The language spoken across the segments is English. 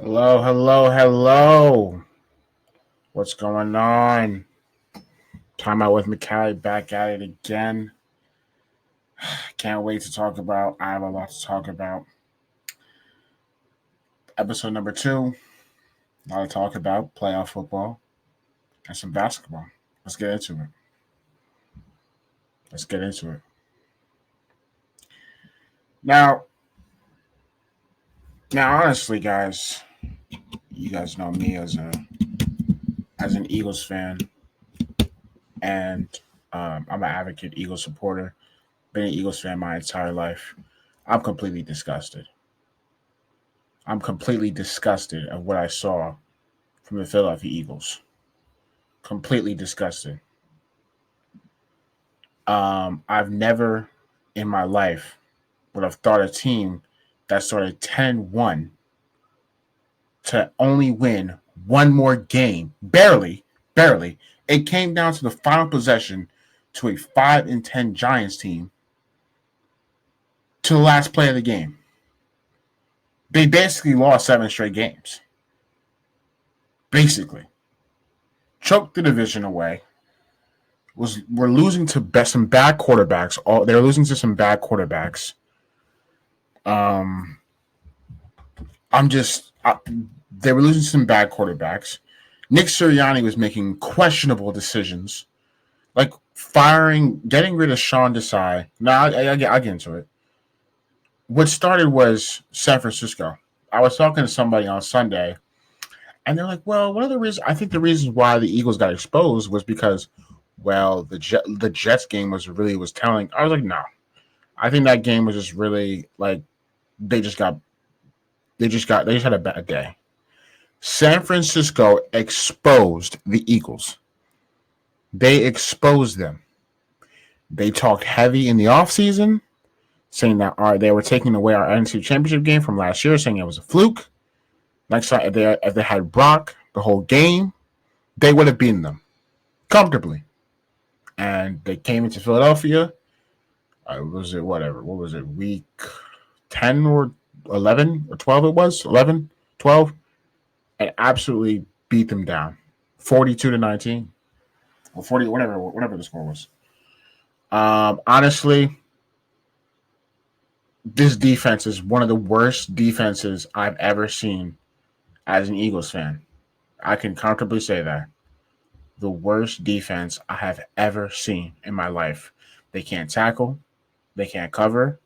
Hello, hello, hello. What's going on? Time out with McCallie back at it again. Can't wait to talk about. I have a lot to talk about. Episode number 2. A lot to talk about playoff football and some basketball. Let's get into it. Let's get into it. Now, honestly, guys, you guys know me as an Eagles fan, and I'm an advocate Eagles supporter. Been an Eagles fan my entire life. I'm completely disgusted. I'm completely disgusted at what I saw from the Philadelphia Eagles. Completely disgusted. I've never in my life would have thought a team that started 10-1 to only win one more game. Barely. It came down to the final possession to a 5-10 Giants team to the last play of the game. They basically lost 7 straight games. Basically. Choked the division away. We're losing to some bad quarterbacks. They're losing to some bad quarterbacks. They were losing to some bad quarterbacks. Nick Sirianni was making questionable decisions, like getting rid of Sean Desai. Now I get into it. What started was San Francisco. I was talking to somebody on Sunday, and they're like, "Well, one of the reasons I think the reasons why the Eagles got exposed was because, well, the Jets game was telling." I was like, "No, I think that game was just really like they just had a bad day." San Francisco exposed the Eagles. They exposed them. They talked heavy in the offseason, saying that they were taking away our NFC Championship game from last year, saying it was a fluke. Next time, if they had Brock the whole game, they would have beaten them comfortably. And they came into Philadelphia. Was it whatever? What was it? Week 10 or 11 or 12 it was? 11, 12? And absolutely beat them down. 42-19. Or 40, whatever the score was. Honestly, this defense is one of the worst defenses I've ever seen as an Eagles fan. I can comfortably say that. The worst defense I have ever seen in my life. They can't tackle, they can't cover,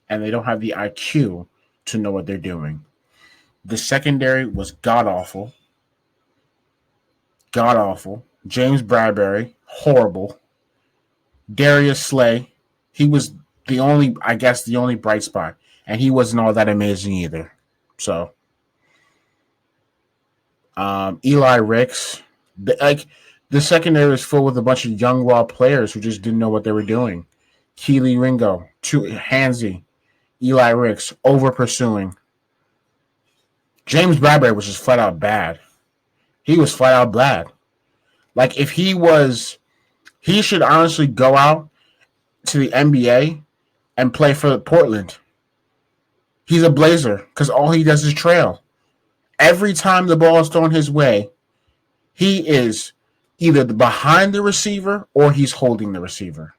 and they don't have the IQ to know what they're doing. The secondary was god-awful. God-awful. James Bradbury, horrible. Darius Slay, he was the only bright spot, and he wasn't all that amazing either. So, Eli Ricks, the secondary was full with a bunch of young raw players who just didn't know what they were doing. Keely Ringo, Hansy, Eli Ricks, over pursuing. James Bradbury was just flat out bad. He was flat out bad. Like if he should honestly go out to the NBA and play for Portland. He's a Blazer because all he does is trail. Every time the ball is thrown his way, he is either behind the receiver or he's holding the receiver.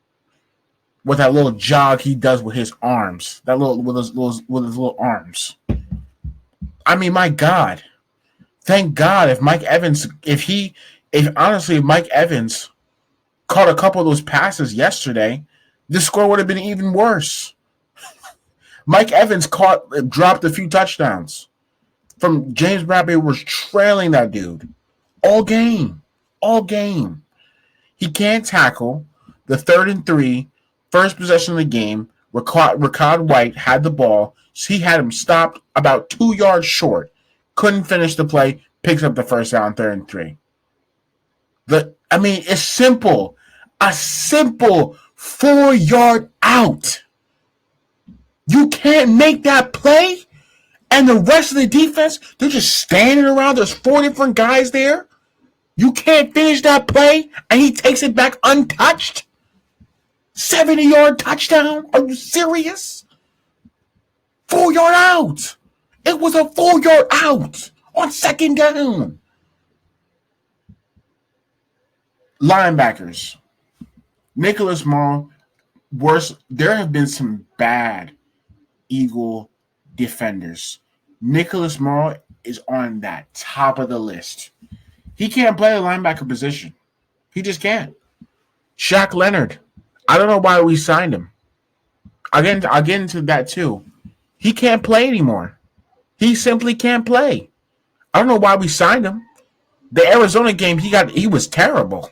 With that little jog he does with his arms, with his little arms. I mean, my God, thank God if Mike Evans caught a couple of those passes yesterday, the score would have been even worse. Mike Evans dropped a few touchdowns from James Bradbury was trailing that dude all game. He can't tackle. The 3rd and 3, first possession of the game, Rachaad White had the ball. So he had him stopped about 2 yards short. Couldn't finish the play. Picks up the first down, 3rd and 3. It's simple. A simple 4-yard out. You can't make that play, and the rest of the defense, they're just standing around. There's 4 different guys there. You can't finish that play, and he takes it back untouched. 70-yard touchdown? Are you serious? 4-yard out. It was a 4-yard out. on second down. Linebackers. Nicholas Morrow, worse. There have been some bad Eagle defenders. Nicholas Morrow is on that top of the list. He can't play the linebacker position. He just can't. Shaq Leonard. I don't know why we signed him. I'll get into that too. He can't play anymore. He simply can't play. I don't know why we signed him. The Arizona game, he was terrible.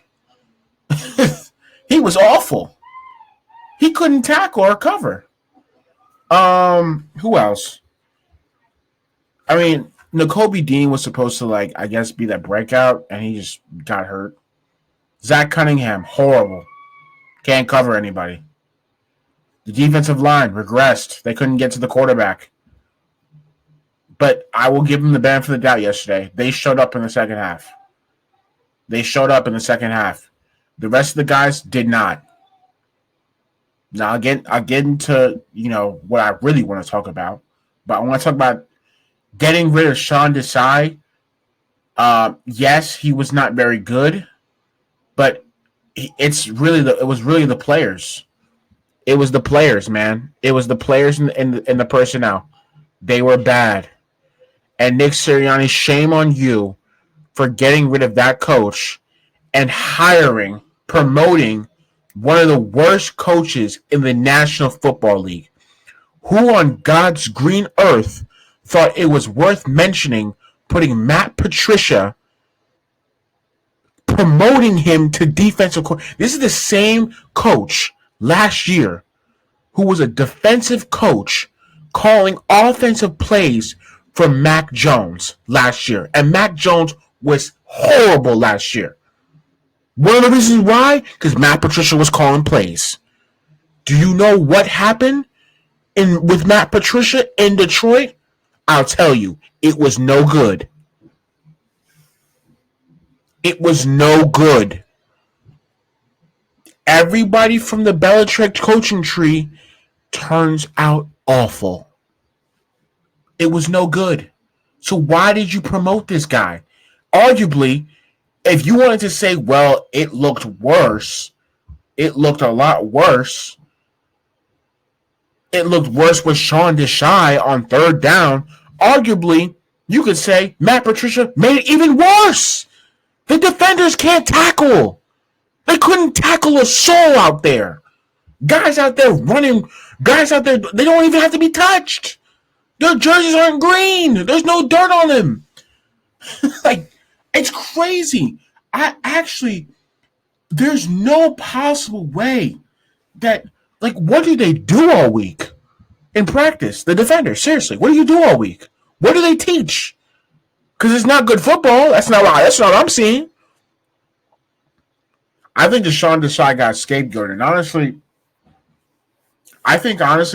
He was awful. He couldn't tackle or cover. Who else? I mean, N'Kobe Dean was supposed to, I guess, be that breakout, and he just got hurt. Zach Cunningham, horrible. Can't cover anybody. The defensive line regressed. They couldn't get to the quarterback. But I will give them the benefit of the doubt yesterday. They showed up in the second half. The rest of the guys did not. Now, I'll get into, what I really want to talk about. But I want to talk about getting rid of Sean Desai. Yes, he was not very good. But it was really the players. It was the players, man. It was the players and the personnel. They were bad. And Nick Sirianni, shame on you for getting rid of that coach and promoting one of the worst coaches in the National Football League. Who on God's green earth thought it was worth mentioning putting Matt Patricia, promoting him to defensive coach? This is the same coach last year who was a defensive coach calling offensive plays for Mac Jones last year. And Mac Jones was horrible last year. One of the reasons why? Because Matt Patricia was calling plays. Do you know what happened with Matt Patricia in Detroit? I'll tell you, it was no good. It was no good. Everybody from the Belichick coaching tree turns out awful. It was no good. So why did you promote this guy? Arguably, if you wanted to say, well, it looked worse, it looked a lot worse. It looked worse with Sean Desai on third down. Arguably, you could say Matt Patricia made it even worse. The defenders can't tackle. They couldn't tackle a soul out there. Guys out there running, they don't even have to be touched. Their jerseys aren't green. There's no dirt on them. It's crazy. There's no possible way that, what do they do all week in practice? The defenders, seriously, what do you do all week? What do they teach? Because it's not good football. That's not what I'm seeing. I think Deshaun Desai got scapegoated. And honestly,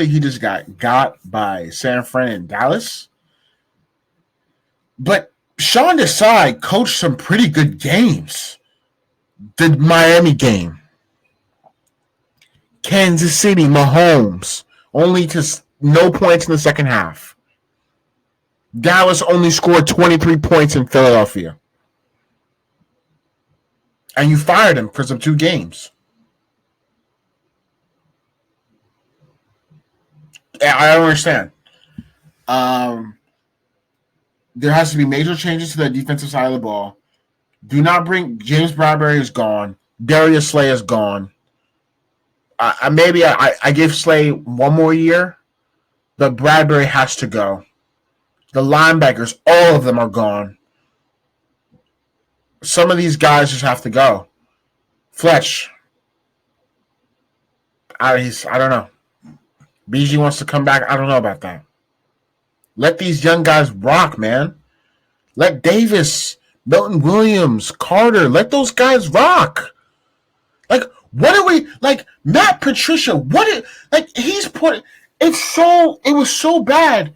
he just got by San Fran and Dallas. But Sean Desai coached some pretty good games. The Miami game. Kansas City, Mahomes. Only to no points in the second half. Dallas only scored 23 points in Philadelphia. And you fired him because of 2 games. I don't understand. There has to be major changes to the defensive side of the ball. Do not bring James Bradbury is gone. Darius Slay is gone. I give Slay one more year, but Bradbury has to go. The linebackers, all of them are gone. Some of these guys just have to go. Fletch, I don't know. BG wants to come back. I don't know about that. Let these young guys rock, man. Let Davis, Milton Williams, Carter, let those guys rock. What are we, Matt Patricia, it was so bad.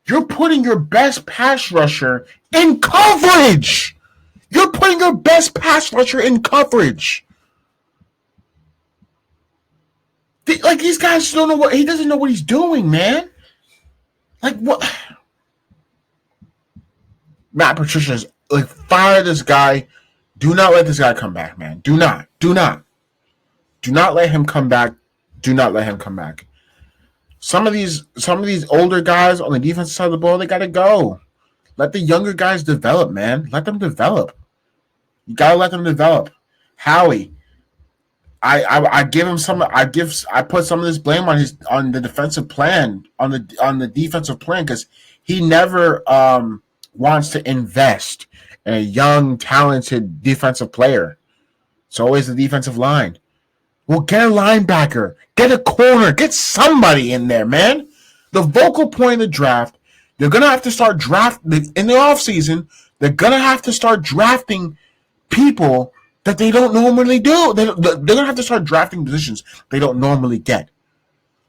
You're putting your best pass rusher in coverage. These guys don't know he doesn't know what he's doing, man. What? Matt Patricia's like, fire this guy. Do not let this guy come back, man. Do not let him come back. Do not let him come back. Some of these older guys on the defensive side of the ball, they gotta go. Let the younger guys develop, man. Let them develop. You gotta let them develop. Howie, I give him some. I put some of this blame on the defensive plan on the defensive plan because he never wants to invest in a young, talented defensive player. It's always the defensive line. Well, get a linebacker, get a corner, get somebody in there, man. The vocal point of the draft, they're going to have to start drafting in the offseason. They're going to have to start drafting people that they don't normally do. They're going to have to start drafting positions they don't normally get.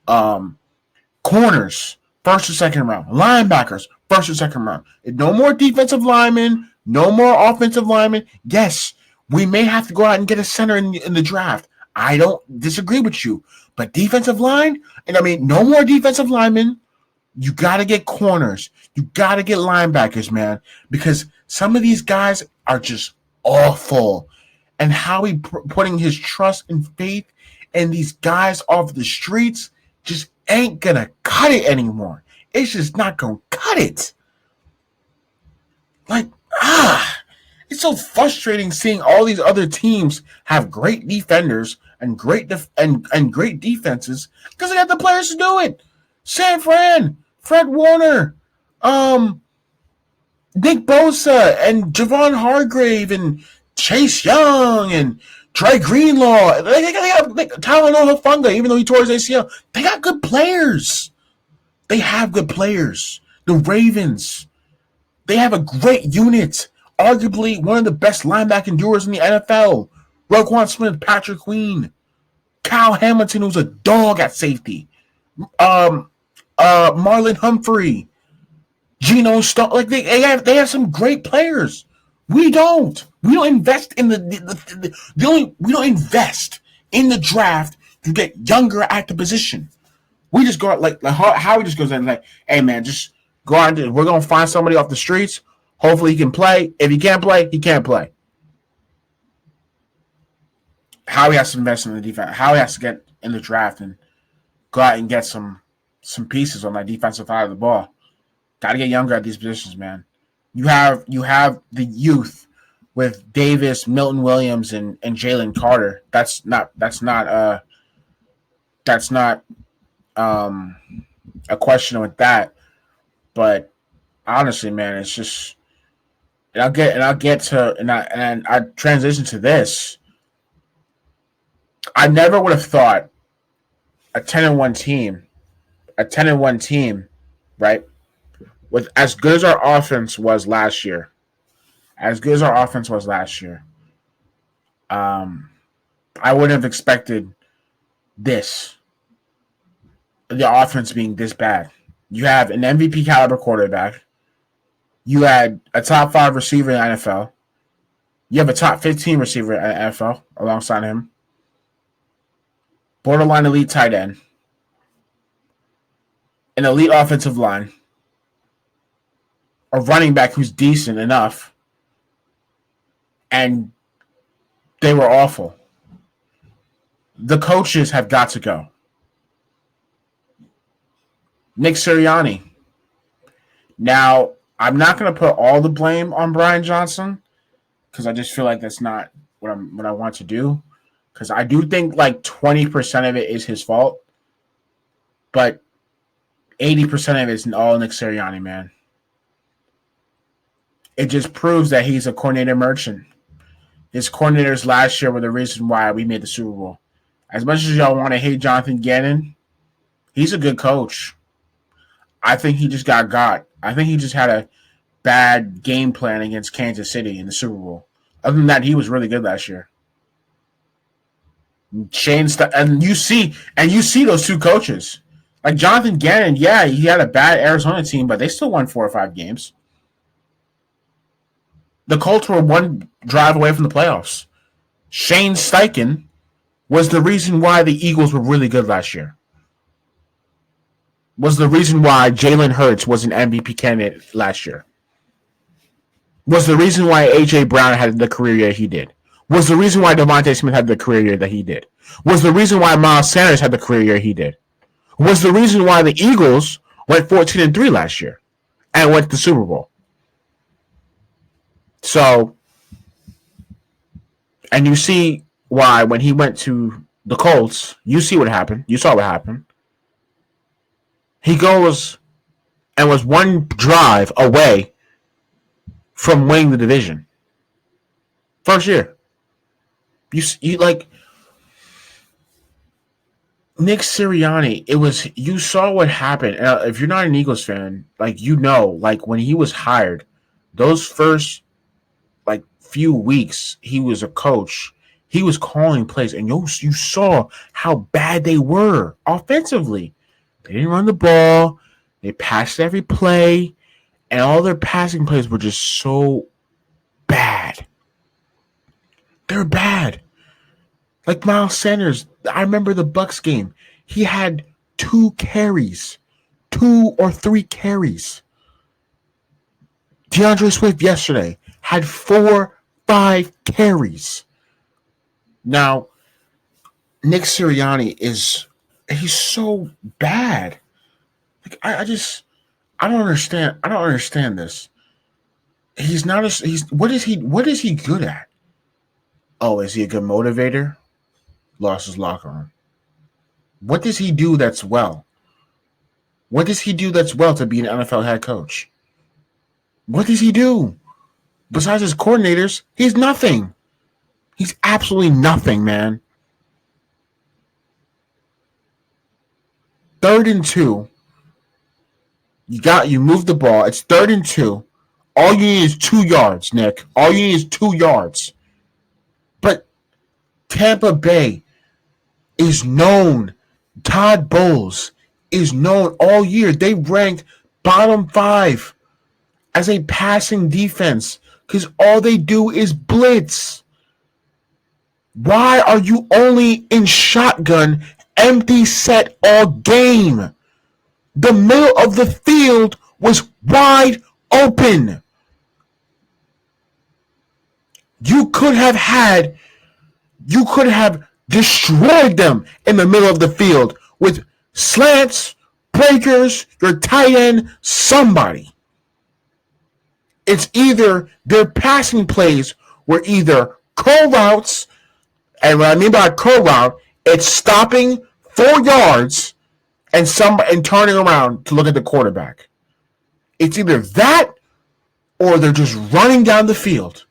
Corners, first or second round. Linebackers, first or second round. No more defensive linemen, no more offensive linemen. Yes, we may have to go out and get a center in the draft. I don't disagree with you. But defensive line, and I mean, no more defensive linemen. You got to get corners. You got to get linebackers, man, because some of these guys are just awful. And how he putting his trust and faith in these guys off the streets just ain't going to cut it anymore. It's just not going to cut it. Like, it's so frustrating seeing all these other teams have great defenders and great and great defenses because they got the players to do it. San Fran, Fred Warner, Nick Bosa, and Javon Hargrave, and Chase Young, and Dre Greenlaw. They got Talanoa Hufanga, even though he tore his ACL. They got good players. They have good players. The Ravens, they have a great unit. Arguably one of the best linebacking duos in the NFL. Roquan Smith, Patrick Queen, Kyle Hamilton, who's a dog at safety. Marlon Humphrey, Geno Stone. Like they have some great players. We don't invest in we don't invest in the draft to get younger at the position. We just go out like Howie just goes in and like, hey man, just go out and we're gonna find somebody off the streets. Hopefully he can play. If he can't play, he can't play. Howie has to invest in the defense. Howie has to get in the draft and go out and get some pieces on that defensive side of the ball. Got to get younger at these positions, man. You have the youth with Davis, Milton Williams, and Jalen Carter. That's not a question with that. But honestly, man, it's just. And I transition to this. I never would have thought a 10-1 team, right? With as good as our offense was last year, I wouldn't have expected this. The offense being this bad. You have an MVP caliber quarterback. You had a top 5 receiver in the NFL. You have a top 15 receiver in the NFL alongside him. Borderline elite tight end. An elite offensive line. A running back who's decent enough. And they were awful. The coaches have got to go. Nick Sirianni. Now, I'm not going to put all the blame on Brian Johnson because I just feel like that's not what I want to do. Because I do think like 20% of it is his fault, but 80% of it is all Nick Sirianni, man. It just proves that he's a coordinator merchant. His coordinators last year were the reason why we made the Super Bowl. As much as y'all want to hate Jonathan Gannon, he's a good coach. I think he just got. I think he just had a bad game plan against Kansas City in the Super Bowl. Other than that, he was really good last year. And you see those two coaches. Like Jonathan Gannon, yeah, he had a bad Arizona team, but they still won 4 or 5 games. The Colts were one drive away from the playoffs. Shane Steichen was the reason why the Eagles were really good last year. Was the reason why Jalen Hurts was an MVP candidate last year. Was the reason why A.J. Brown had the career year he did. Was the reason why Devontae Smith had the career year that he did. Was the reason why Miles Sanders had the career year he did. Was the reason why the Eagles went 14-3 last year and went to the Super Bowl. So, and you see why when he went to the Colts, you see what happened. You saw what happened. He goes and was one drive away from winning the division. First year. You like Nick Sirianni, you saw what happened. If you're not an Eagles fan, when he was hired, those first few weeks he was a coach, he was calling plays, and you saw how bad they were offensively. They didn't run the ball, they passed every play, and all their passing plays were just so bad. They're bad. Like Miles Sanders, I remember the Bucs game. He had 2 carries. 2 or 3 carries. DeAndre Swift yesterday had 4, 5 carries. Now, Nick Sirianni he's so bad. Like I don't understand. I don't understand this. What is he good at? Oh, is he a good motivator? Lost his locker room. What does he do that's well? What does he do that's well to be an NFL head coach? What does he do? Besides his coordinators, he's nothing. He's absolutely nothing, man. 3rd and 2. You move the ball. It's 3rd and 2. All you need is 2 yards, Nick. All you need is 2 yards. But Tampa Bay is known. Todd Bowles is known all year. They ranked bottom 5 as a passing defense because all they do is blitz. Why are you only in shotgun, empty set all game? The middle of the field was wide open. You could have destroyed them in the middle of the field with slants, breakers, your tight end, somebody. It's either their passing plays were either curl routes, and what I mean by curl route, it's stopping 4 yards and turning around to look at the quarterback. It's either that or they're just running down the field,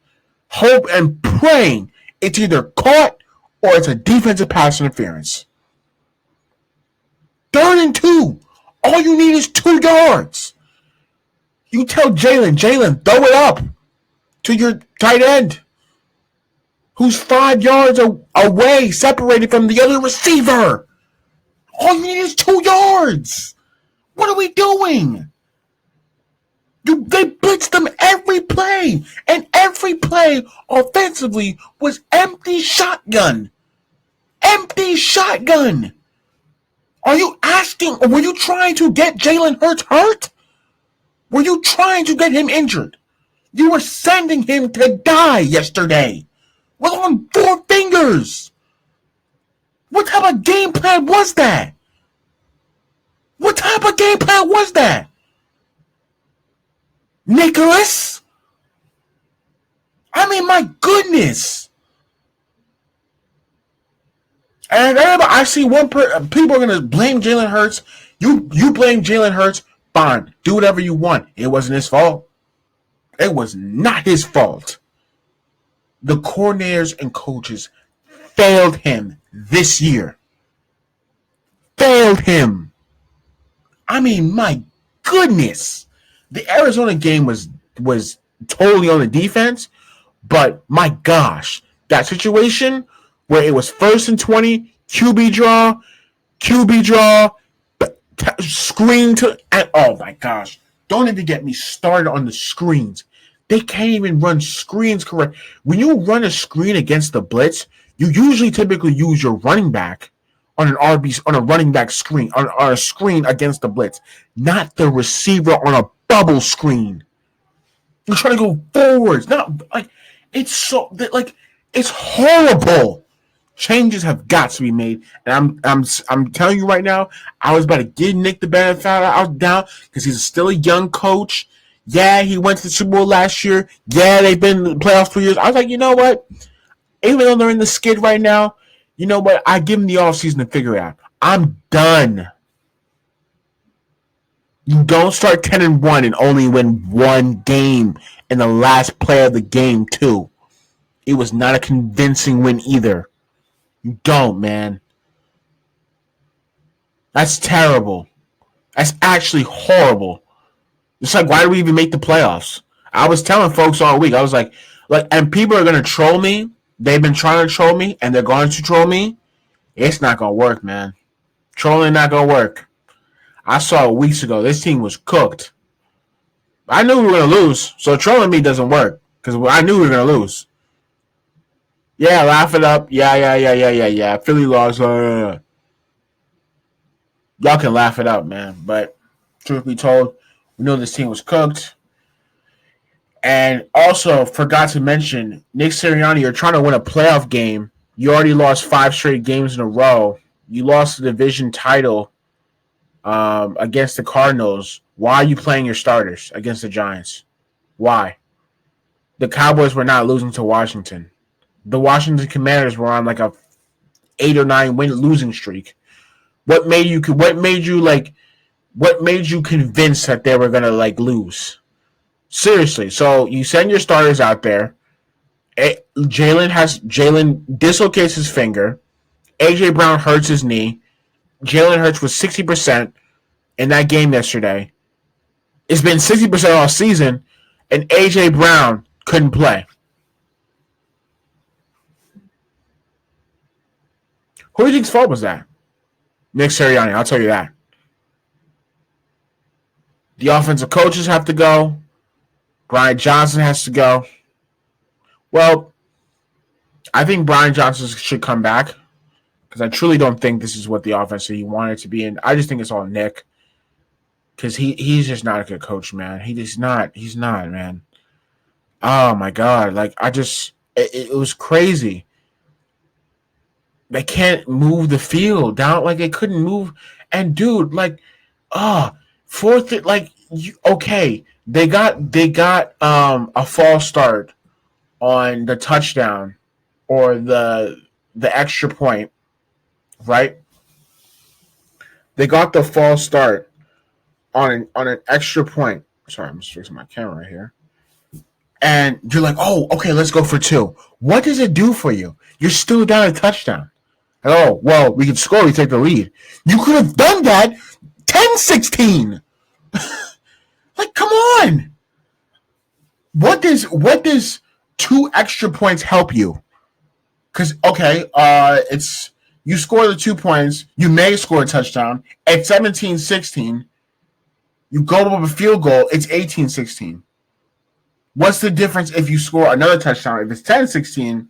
hope and praying it's either caught or it's a defensive pass interference. 3rd and 2. All you need is 2 yards. You tell Jalen, throw it up to your tight end, who's 5 yards away, separated from the other receiver. All you need is 2 yards. What are we doing? They blitzed them every play, and every play offensively was empty shotgun. Empty shotgun. Are you asking, or were you trying to get Jalen Hurts hurt? Were you trying to get him injured? You were sending him to die yesterday with on 4 fingers. What type of game plan was that? What type of game plan was that? Nicholas? I mean, my goodness. And I see people are going to blame Jalen Hurts. You blame Jalen Hurts. Fine. Do whatever you want. It wasn't his fault. It was not his fault. The coordinators and coaches failed him this year. Failed him. I mean, my goodness. The Arizona game was totally on the defense, but my gosh, that situation where it was 1st and 20, QB draw, screen to, and oh my gosh, don't even get me started on the screens. They can't even run screens correct. When you run a screen against the blitz, you usually typically use your running back on a running back screen, on a screen against the blitz, not the receiver on a bubble screen. You're trying to go forwards. Not like it's so like it's horrible. Changes have got to be made, and I'm telling you right now. I was about to give Nick the benefit. I was down because he's still a young coach. Yeah, he went to the Super Bowl last year. Yeah, they've been in the playoffs for years. I was like, you know what? Even though they're in the skid right now, you know what? I give them the offseason to figure it out. I'm done. You don't start 10-1 and only win one game in the last play of the game, too. It was not a convincing win either. You don't, man. That's terrible. That's actually horrible. It's like, why do we even make the playoffs? I was telling folks all week, I was like, and people are gonna troll me. They've been trying to troll me, and they're going to troll me. It's not gonna work, man. Trolling not gonna work. I saw it weeks ago. This team was cooked. I knew we were gonna lose, so trolling me doesn't work because I knew we were gonna lose. Yeah, laugh it up. Yeah. Philly lost. Y'all can laugh it up, man. But truth be told, we know this team was cooked. And also, forgot to mention, Nick Sirianni, you're trying to win a playoff game. You already lost 5 straight games in a row. You lost the division title against the Cardinals. Why are you playing your starters against the Giants? Why? The Cowboys were not losing to Washington. The Washington Commanders were on like a 8 or 9 win losing streak. What made you convinced that they were gonna like lose? Seriously. So you send your starters out there. Jalen dislocates his finger. AJ Brown hurts his knee. Jalen Hurts was 60% in that game yesterday. It's been 60% all season, and AJ Brown couldn't play. Who do you think's fault was that? Nick Sirianni, I'll tell you that. The offensive coaches have to go. Brian Johnson has to go. Well, I think Brian Johnson should come back because I truly don't think this is what the offense that he wanted to be in. I just think it's all Nick because he's just not a good coach, man. He's not, man. Oh my god, like it was crazy. They can't move the field down, like they couldn't move. And dude, like, fourth, like, okay, they got a false start on the touchdown or the extra point, right? They got the false start on an extra point. Sorry, I'm just fixing my camera right here. And you're like, oh, okay, let's go for 2. What does it do for you? You're still down a touchdown. Oh, well, we can score, we take the lead. You could have done that 10-16. Like, come on. What does 2 extra points help you? Because, okay, it's you score the 2 points, you may score a touchdown. At 17-16, you go up a field goal, it's 18-16. What's the difference if you score another touchdown? If it's 10-16,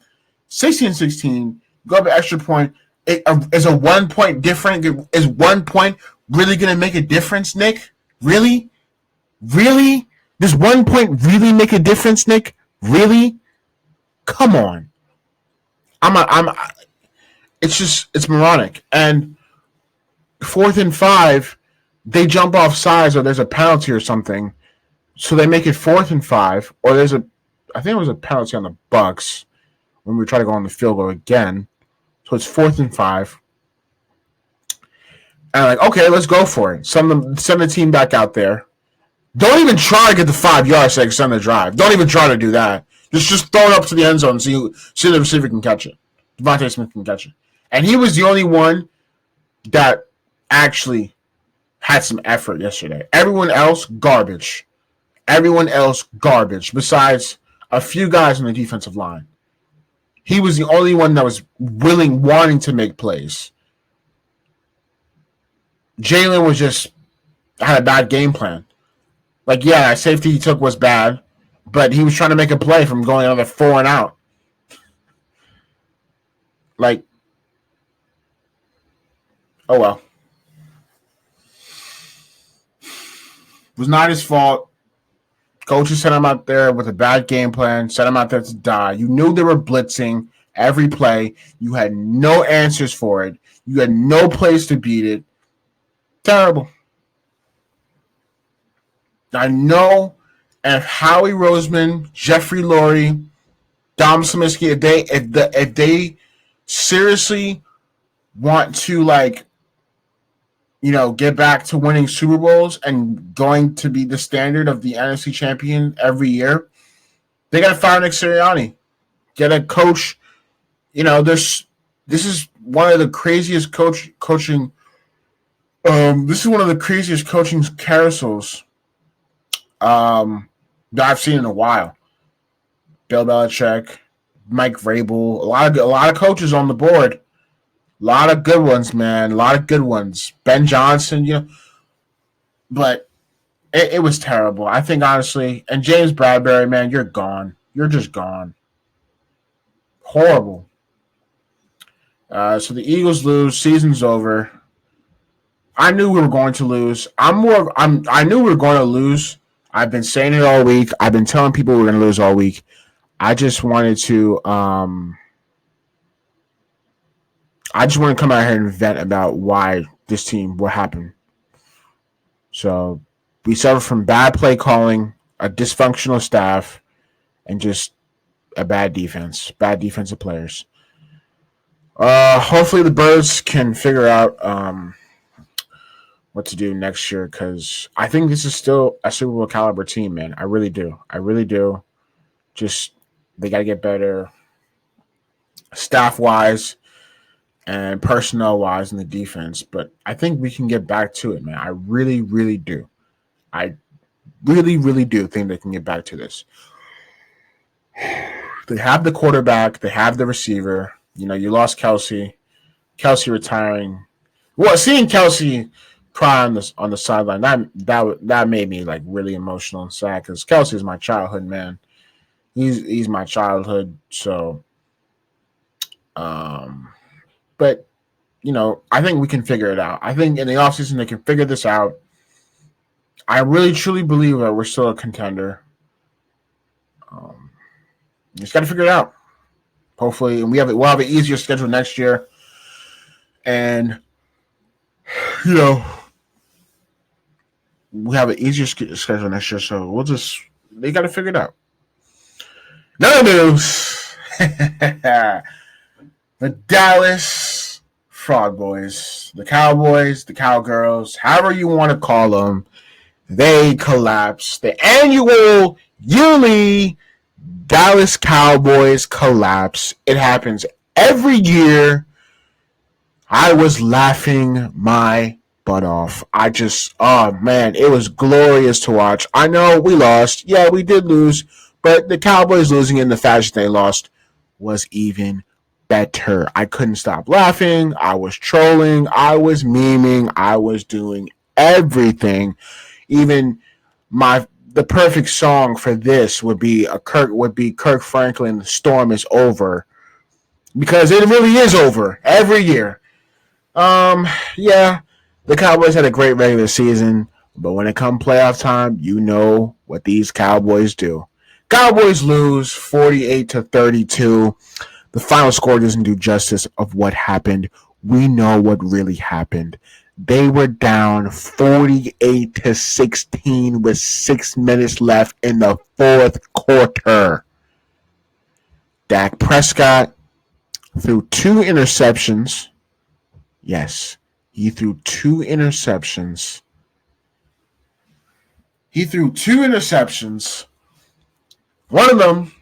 16-16, go up an extra point. Is a 1 point different? Is 1 point really going to make a difference, Nick? Really? Does 1 point really make a difference, Nick? Really? Come on. It's moronic. And 4th and 5, they jump off sides or there's a penalty or something. So they make it 4th and 5, or I think it was a penalty on the Bucks when we try to go on the field goal again. So it's 4th and 5. And I'm like, okay, let's go for it. Send the team back out there. Don't even try to get the 5 yards to extend the drive. Don't even try to do that. Just throw it up to the end zone and see the receiver can catch it. Devontae Smith can catch it. And he was the only one that actually had some effort yesterday. Everyone else, garbage. Besides a few guys on the defensive line. He was the only one that was wanting to make plays. Jalen had a bad game plan. Like, yeah, that safety he took was bad, but he was trying to make a play from going another 4 and out. Like, oh well. It was not his fault. Coaches sent him out there with a bad game plan, sent him out there to die. You knew they were blitzing every play. You had no answers for it. You had no place to beat it. Terrible. I know if Howie Roseman, Jeffrey Lurie, Dom Saminsky, if they seriously want to get back to winning Super Bowls and going to be the standard of the NFC champion every year, they got to fire Nick Sirianni. Get a coach. This is one of the craziest coaching. This is one of the craziest coaching carousels that I've seen in a while. Bill Belichick, Mike Vrabel, a lot of coaches on the board. A lot of good ones, man. A lot of good ones. Ben Johnson, but it was terrible. I think, honestly, and James Bradbury, man, you're gone. You're just gone. Horrible. So the Eagles lose. Season's over. I knew we were going to lose. I knew we were going to lose. I've been saying it all week. I've been telling people we're going to lose all week. I just wanted to come out here and vent about why this team, what happened. So we suffer from bad play calling, a dysfunctional staff, and just a bad defense, bad defensive players. Hopefully the Birds can figure out what to do next year, because I think this is still a Super Bowl caliber team, man. I really do. Just they got to get better staff-wise and personnel-wise in the defense. But I think we can get back to it, man. I really, really do. I really, really do think they can get back to this. They have the quarterback. They have the receiver. You lost Kelsey. Kelsey retiring. Well, seeing Kelsey cry on the sideline, that made me really emotional and sad, because Kelsey is my childhood, man. He's my childhood. So, but I think we can figure it out. I think in the offseason they can figure this out. I really truly believe that we're still a contender. Just got to figure it out. Hopefully, and we'll have an easier schedule next year. And we have an easier schedule next year, so they got to figure it out. Another news. The Dallas Frog Boys, the Cowboys, the Cowgirls, however you want to call them, they collapsed. The yearly Dallas Cowboys collapse. It happens every year. I was laughing my butt off. It was glorious to watch. I know we lost. Yeah, we did lose. But the Cowboys losing in the fashion they lost was even better. I couldn't stop laughing. I was trolling. I was memeing. I was doing everything. Even the perfect song for this would be Kirk Franklin, "The Storm Is Over," because it really is over every year. Yeah, the Cowboys had a great regular season, but when it comes playoff time, you know what these Cowboys do. Cowboys lose 48-32. The final score doesn't do justice of what happened. We know what really happened. They were down 48-16 with 6 minutes left in the fourth quarter. Dak Prescott threw 2 interceptions. Yes, he threw 2 interceptions. One of them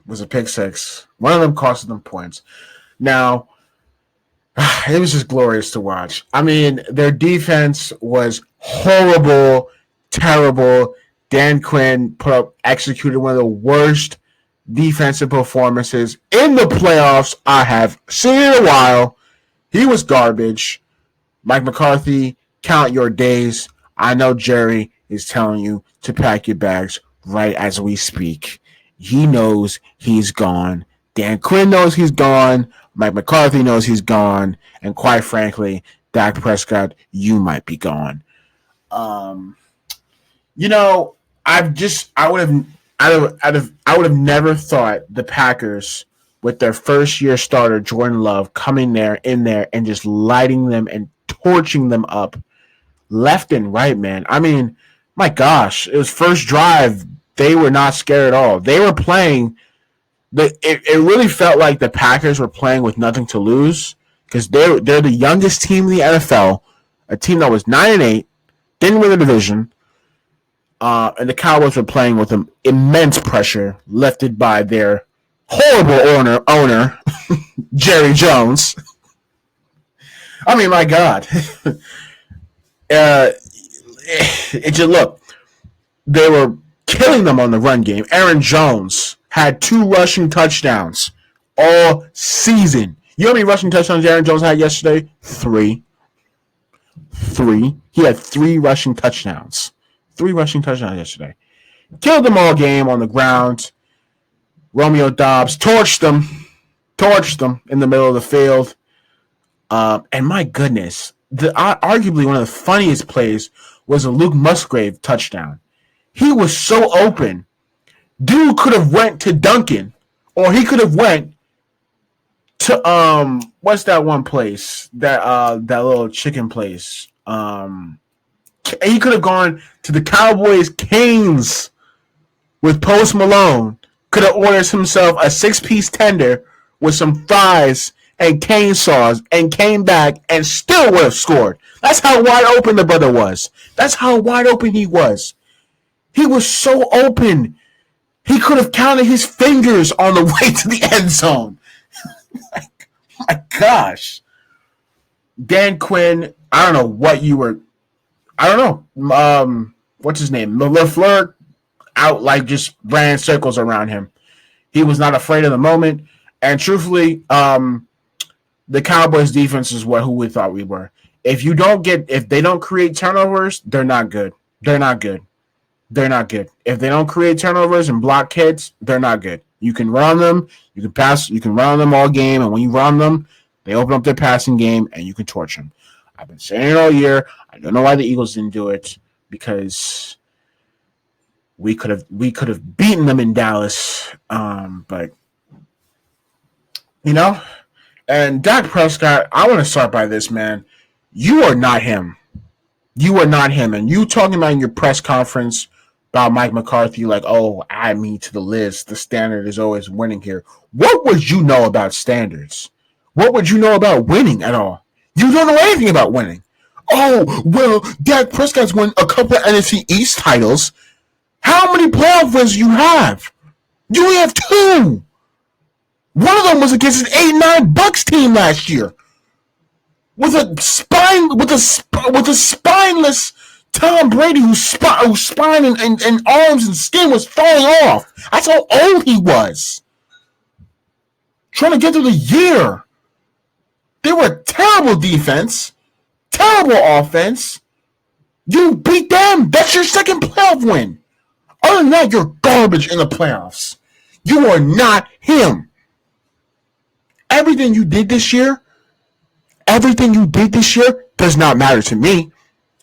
was a pick six. One of them costed them points. Now, it was just glorious to watch. I mean, their defense was horrible, terrible. Dan Quinn executed one of the worst defensive performances in the playoffs I have seen in a while. He was garbage. Mike McCarthy, count your days. I know Jerry is telling you to pack your bags right as we speak. He knows he's gone. Dan Quinn knows he's gone. Mike McCarthy knows he's gone. And quite frankly, Dak Prescott, you might be gone. I would have never thought the Packers with their first year starter Jordan Love coming in there and just lighting them and torching them up left and right, man. I mean, my gosh, it was first drive. They were not scared at all. They were playing. It really felt like the Packers were playing with nothing to lose because they're the youngest team in the NFL, a team that was 9-8, didn't win the division, and the Cowboys were playing with immense pressure lifted by their horrible owner Jerry Jones. I mean, my God. It just look, they were killing them on the run game. Aaron Jones had 2 rushing touchdowns all season. You know how many rushing touchdowns Aaron Jones had yesterday? 3. He had 3 rushing touchdowns. 3 rushing touchdowns yesterday. Killed them all game on the ground. Romeo Doubs torched them in the middle of the field. And my goodness, arguably one of the funniest plays was a Luke Musgrave touchdown. He was so open. Dude could have went to Duncan, or he could have went to what's that one place? That little chicken place. He could have gone to the Cowboys Canes with Post Malone. Could have ordered himself a 6-piece tender with some fries and cane sauce and came back and still would have scored. That's how wide open the brother was. That's how wide open he was. He was so open. He could have counted his fingers on the way to the end zone. My gosh. Dan Quinn, I don't know what you were. I don't know. What's his name? LaFleur out like just ran circles around him. He was not afraid of the moment. And truthfully, the Cowboys defense is who we thought we were. If they don't create turnovers, they're not good. They're not good. If they don't create turnovers and block hits, they're not good. You can run them, you can pass, you can run them all game, and when you run them, they open up their passing game and you can torch them. I've been saying it all year. I don't know why the Eagles didn't do it, because we could have beaten them in Dallas, but and Dak Prescott, I want to start by this, man. You are not him. You are not him. And you talking about in your press conference about Mike McCarthy, like, oh, add me to the list. The standard is always winning here. What would you know about standards? What would you know about winning at all? You don't know anything about winning. Oh, well, Dak Prescott's won a couple of NFC East titles. How many playoff wins do you have? You only have 2. One of them was against an 8-9 Bucks team last year, with a spineless Tom Brady whose spine and arms and skin was falling off. That's how old he was. Trying to get through the year. They were a terrible defense, terrible offense. You beat them. That's your second playoff win. Other than that, you're garbage in the playoffs. You are not him. Everything you did this year does not matter to me,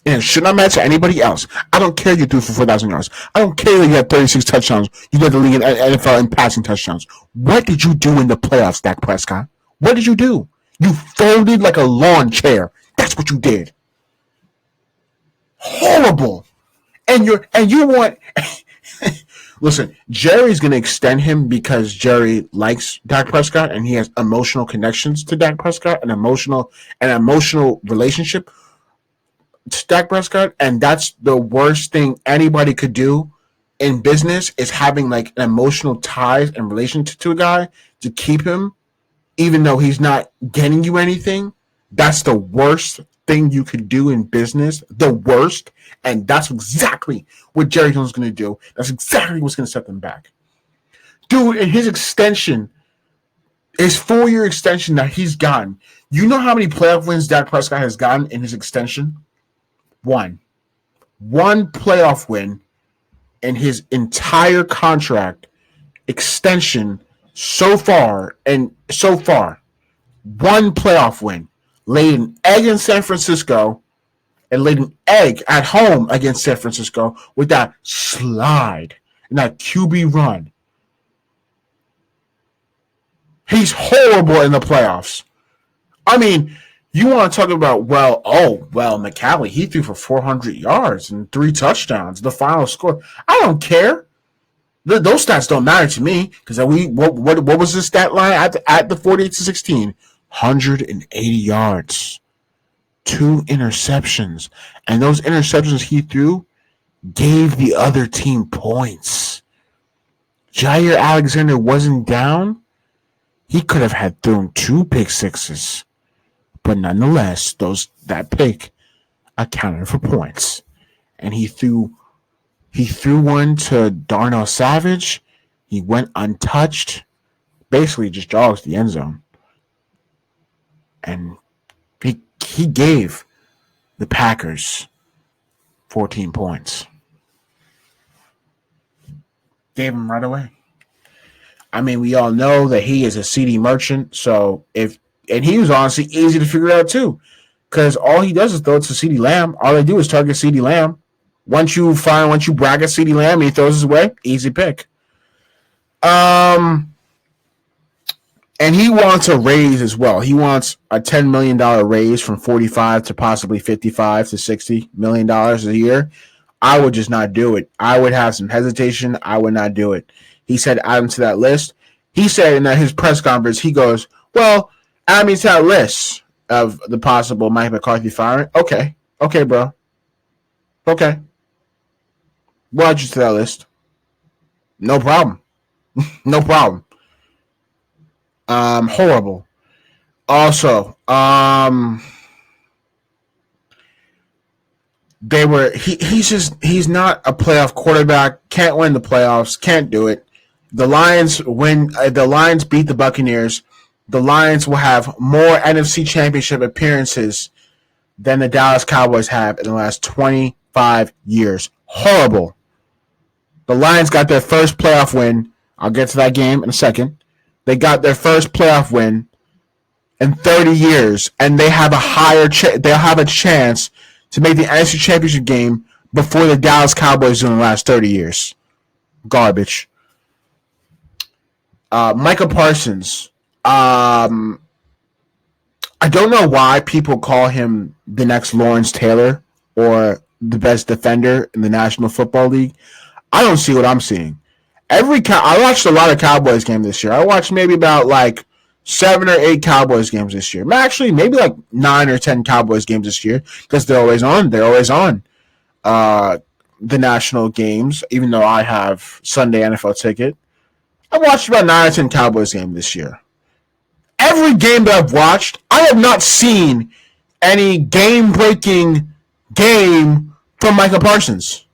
and it should not matter to anybody else. I don't care you threw for 4,000 yards. I don't care that you had 36 touchdowns. You led the league in NFL in passing touchdowns. What did you do in the playoffs, Dak Prescott? What did you do? You folded like a lawn chair. That's what you did. Horrible. And you want. Listen, Jerry's going to extend him because Jerry likes Dak Prescott and he has emotional connections to Dak Prescott, an emotional relationship to Dak Prescott, and that's the worst thing anybody could do in business, is having like an emotional ties and relationship to a guy to keep him, even though he's not getting you anything. That's the worst thing you could do in business, the worst, and that's exactly what Jerry Jones is going to do. That's exactly what's going to set them back. Dude, in his extension, his 4-year extension that he's gotten, you know how many playoff wins Dak Prescott has gotten in his extension? 1. 1 playoff win in his entire contract extension so far. 1 playoff win. Laid an egg in San Francisco and laid an egg at home against San Francisco with that slide and that QB run. He's horrible in the playoffs. I mean, you want to talk about, McCaffrey, he threw for 400 yards and 3 touchdowns, the final score. I don't care. Those stats don't matter to me because what was the stat line at the 48-16? 180 yards, 2 interceptions, and those interceptions he threw gave the other team points. Jair Alexander wasn't down. He could have had thrown 2 pick sixes, but nonetheless, that pick accounted for points, and he threw one to Darnell Savage. He went untouched, basically just jogs the end zone, and he gave the Packers 14 points. Gave them right away. I mean, we all know that he is a CD merchant, and he was honestly easy to figure out too, because all he does is throw it to CeeDee Lamb. All they do is target CeeDee Lamb. Once you brag at CeeDee Lamb and he throws his way, easy pick. And he wants a raise as well. He wants a $10 million raise from $45 to possibly $55 to $60 million a year. I would just not do it. I would have some hesitation. I would not do it. He said add him to that list. He said in his press conference, he goes, well, add me to that list of the possible Mike McCarthy firing. Okay, bro. Okay. We'll add you to that list. No problem. No problem. Horrible. Also, he's not a playoff quarterback, can't win the playoffs, can't do it. The Lions beat the Buccaneers. The Lions will have more NFC Championship appearances than the Dallas Cowboys have in the last 25 years. Horrible. The Lions got their first playoff win. I'll get to that game in a second. They got their first playoff win in 30 years, and they have they'll have a chance to make the NFC Championship game before the Dallas Cowboys do in the last 30 years. Garbage. Micah Parsons. I don't know why people call him the next Lawrence Taylor or the best defender in the National Football League. I don't see what I'm seeing. I watched a lot of Cowboys games this year. I watched maybe about 7 or 8 Cowboys games this year. Actually, maybe 9 or 10 Cowboys games this year because they're always on. They're always on the national games, even though I have Sunday NFL ticket. I watched about 9 or 10 Cowboys games this year. Every game that I've watched, I have not seen any game-breaking game from Micah Parsons.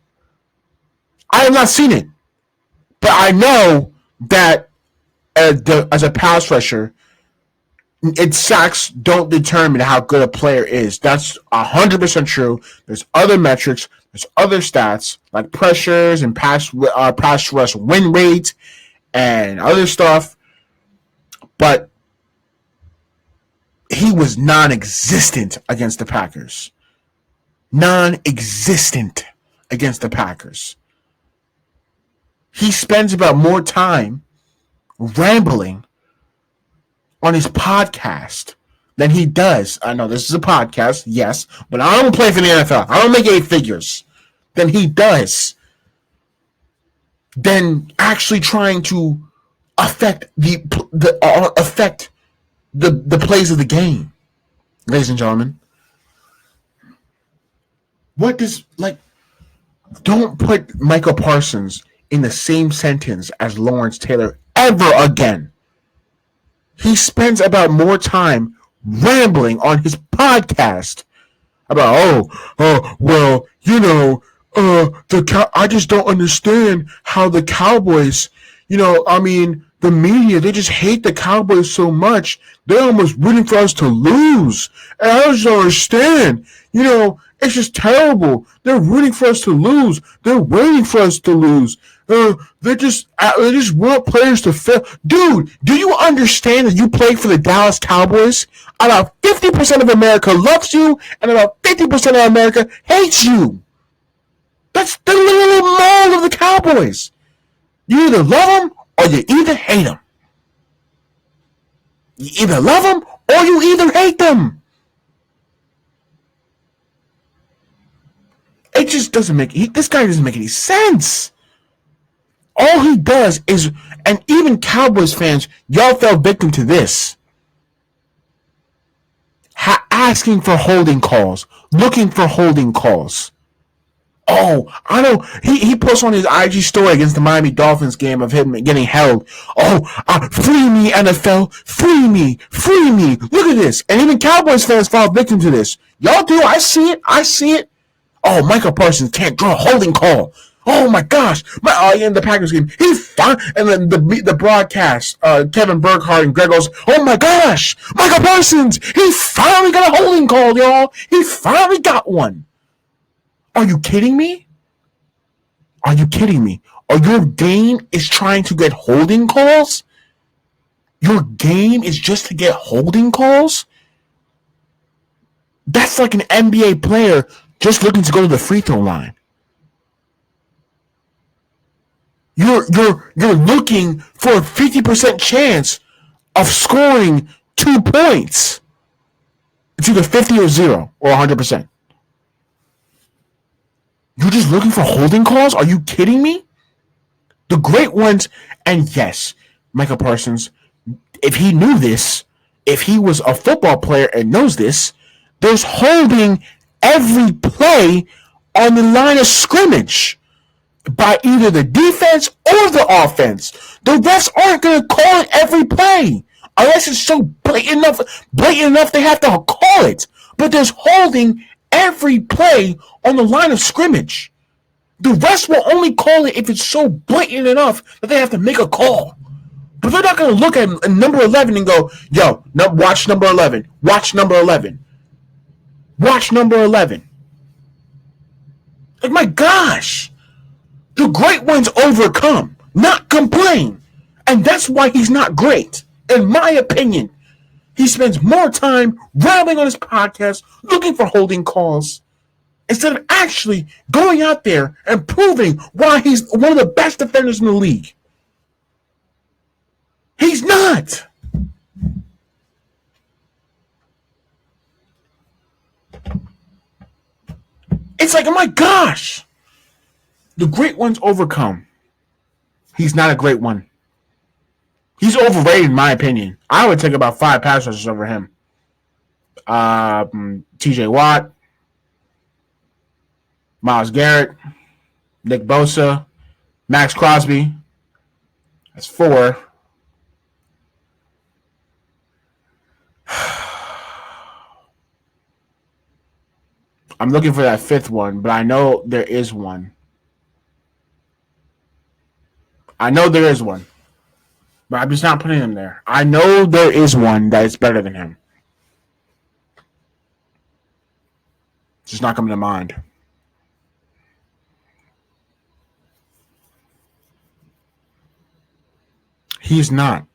I have not seen it. But I know that as a pass rusher, its sacks don't determine how good a player is. That's 100% true. There's other metrics. There's other stats like pressures and pass rush win rate and other stuff. But he was non-existent against the Packers. Non-existent against the Packers. He spends about more time rambling on his podcast than he does. I know this is a podcast, yes, but I don't play for the NFL. I don't make 8 figures than he does. Than actually trying to affect the plays of the game, ladies and gentlemen. Don't put Michael Parsons in the same sentence as Lawrence Taylor ever again. He spends about more time rambling on his podcast about, I just don't understand how the Cowboys, the media, they just hate the Cowboys so much. They're almost rooting for us to lose. And I just don't understand. It's just terrible. They're rooting for us to lose. They're waiting for us to lose. they just want players to fail. Dude, do you understand that you play for the Dallas Cowboys? About 50% of America loves you, and about 50% of America hates you. That's the little mold of the Cowboys. You either love them or you either hate them. You either love them or you either hate them. It just doesn't make... this guy doesn't make any sense. All he does is... and even Cowboys fans, y'all fell victim to this. Asking for holding calls. Looking for holding calls. Oh, I don't... He posts on his IG story against the Miami Dolphins game of him getting held. Oh, free me, NFL. Free me. Free me. Look at this. And even Cowboys fans fall victim to this. Y'all do. I see it. Oh, Michael Parsons can't draw a holding call. Oh my gosh! In the Packers game, he found, and then the broadcast, Kevin Burkhardt and Greg goes, "Oh my gosh, Michael Parsons! He finally got a holding call, y'all! He finally got one." Are you kidding me? Are you kidding me? Or your game is trying to get holding calls? Your game is just to get holding calls? That's like an NBA player just looking to go to the free throw line. You're looking for a 50% chance of scoring 2 points. It's either 50 or 0 or 100%. You're just looking for holding calls? Are you kidding me? The great ones, and yes, Michael Parsons, if he knew this, if he was a football player and knows this, there's holding every play on the line of scrimmage by either the defense or the offense. The refs aren't going to call it every play unless it's so blatant enough they have to call it. But there's holding every play on the line of scrimmage. The refs will only call it if it's so blatant enough that they have to make a call. But they're not going to look at number 11 and go, yo, watch number 11. Watch number 11. Watch number 11. Like, my gosh. The great ones overcome, not complain. And that's why he's not great. In my opinion, he spends more time rambling on his podcast, looking for holding calls, instead of actually going out there and proving why he's one of the best defenders in the league. He's not. It's like, oh my gosh. The great ones overcome. He's not a great one. He's overrated in my opinion. I would take about 5 pass rushers over him. TJ Watt, Myles Garrett, Nick Bosa, Max Crosby. That's 4. I'm looking for that 5th one, but I know there is one. But I'm just not putting him there. I know there is one that is better than him. Just not coming to mind. He's not.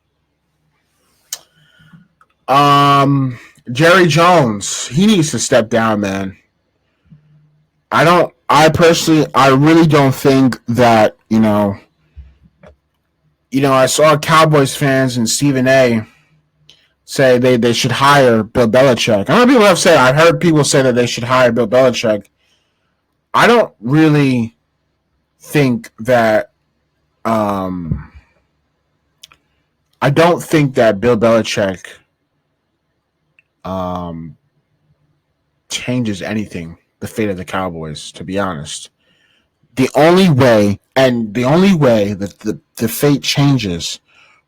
Jerry Jones, he needs to step down, man. I really don't think that, I saw Cowboys fans and Stephen A. say they should hire Bill Belichick. I've heard people say that they should hire Bill Belichick. I don't really think that Bill Belichick changes anything, the fate of the Cowboys, to be honest. The only way that the fate changes